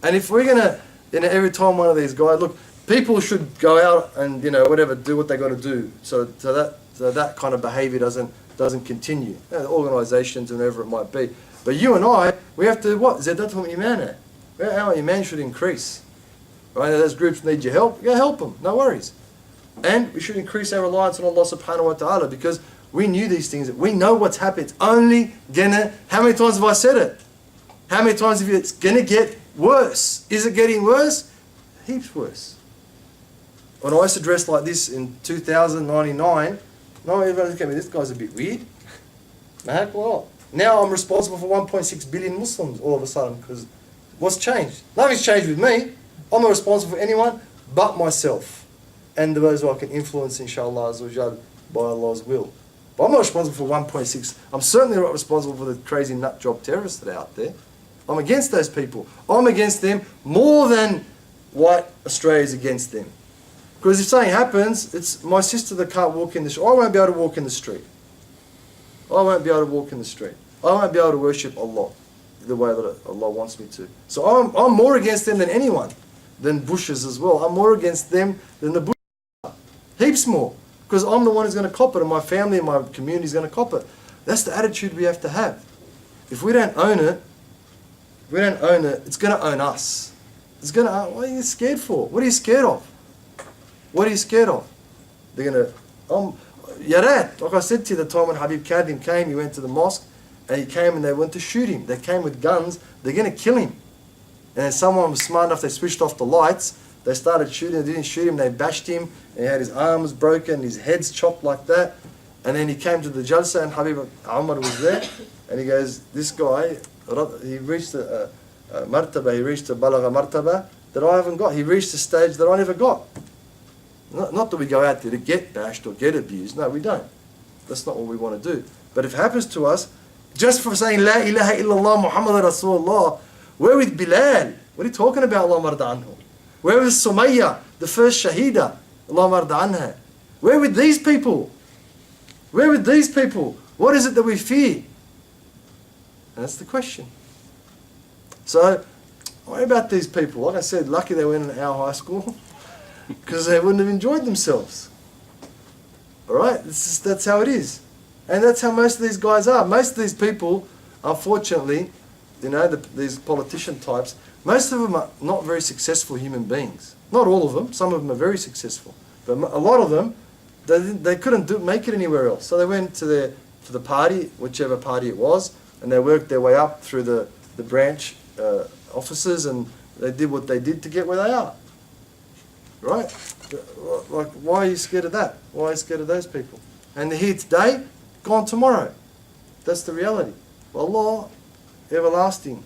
S1: And if we're going to, every time one of these guys, look, people should go out and, whatever, do what they got to do so that kind of behaviour doesn't continue. The organisations and whatever it might be. But you and I, we have to, what? Zadatum Iman. Our Iman should increase. Right? Those groups need your help, go help them, no worries. And we should increase our reliance on Allah subhanahu wa ta'ala because we knew these things. We know what's happened. It's only gonna, how many times have I said it? How many times have you, it's gonna get worse. Is it getting worse? Heaps worse. When I used to dress like this in 2099, no, everyone looked at me, this guy's a bit weird. Well, now I'm responsible for 1.6 billion Muslims all of a sudden because what's changed? Nothing's changed with me. I'm not responsible for anyone but myself and those who I can influence, inshallah, by Allah's will. But I'm not responsible for 1.6. I'm certainly not responsible for the crazy nut job terrorists that are out there. I'm against those people. I'm against them more than white Australia is against them. Because if something happens, it's my sister that can't walk in the street. I won't be able to walk in the street. I won't be able to walk in the street. I won't be able to worship Allah the way that Allah wants me to. So I'm more against them than anyone, than Bushes as well. I'm more against them than the Bushes. Heaps more. Because I'm the one who's going to cop it, and my family and my community is going to cop it. That's the attitude we have to have. If we don't own it, it's going to own us. It's going to. What are you scared for? What are you scared of? What are you scared of? They're going to. Yarat, like I said to you, the time when Habib Kadim came, he went to the mosque, and he came and they went to shoot him. They came with guns. They're going to kill him. And then someone was smart enough. They switched off the lights. They started shooting. They didn't shoot him. They bashed him. And he had his arms broken, his head's chopped like that. And then he came to the Jalsa and Habib Umar was there. And he goes, this guy, he reached a martaba, he reached a balagha martaba that I haven't got. He reached a stage that I never got. Not that we go out there to get bashed or get abused. No, we don't. That's not what we want to do. But if it happens to us, just for saying, La ilaha illallah Muhammad Rasulullah, we're with Bilal. What are you talking about, Allah marda anhu? We're with Sumayya, the first Shahida, Allah marda anha. We're with these people. We're with these people. What is it that we fear? And that's the question. So, worry about these people. Like I said, lucky they went in our high school because they wouldn't have enjoyed themselves. Alright? That's how it is. And that's how most of these guys are. Most of these people, unfortunately, these politician types, most of them are not very successful human beings. Not all of them. Some of them are very successful. But a lot of them, they couldn't make it anywhere else. So they went to the party, whichever party it was, and they worked their way up through the branch offices, and they did what they did to get where they are. Right? Like, why are you scared of that? Why are you scared of those people? And they're here today, gone tomorrow. That's the reality. Allah, everlasting.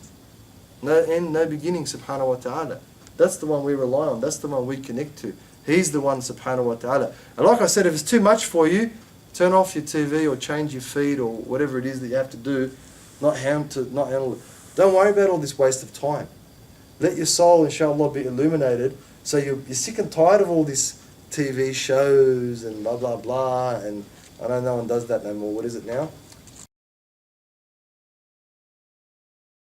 S1: No end, no beginning, subhanahu wa ta'ala. That's the one we rely on. That's the one we connect to. He's the one, subhanahu wa ta'ala. And like I said, if it's too much for you, turn off your TV or change your feed or whatever it is that you have to do. Not handle it. Don't worry about all this waste of time. Let your soul, inshallah, be illuminated. So you're sick and tired of all these TV shows and blah, blah, blah. And I know no one does that no more. What is it now?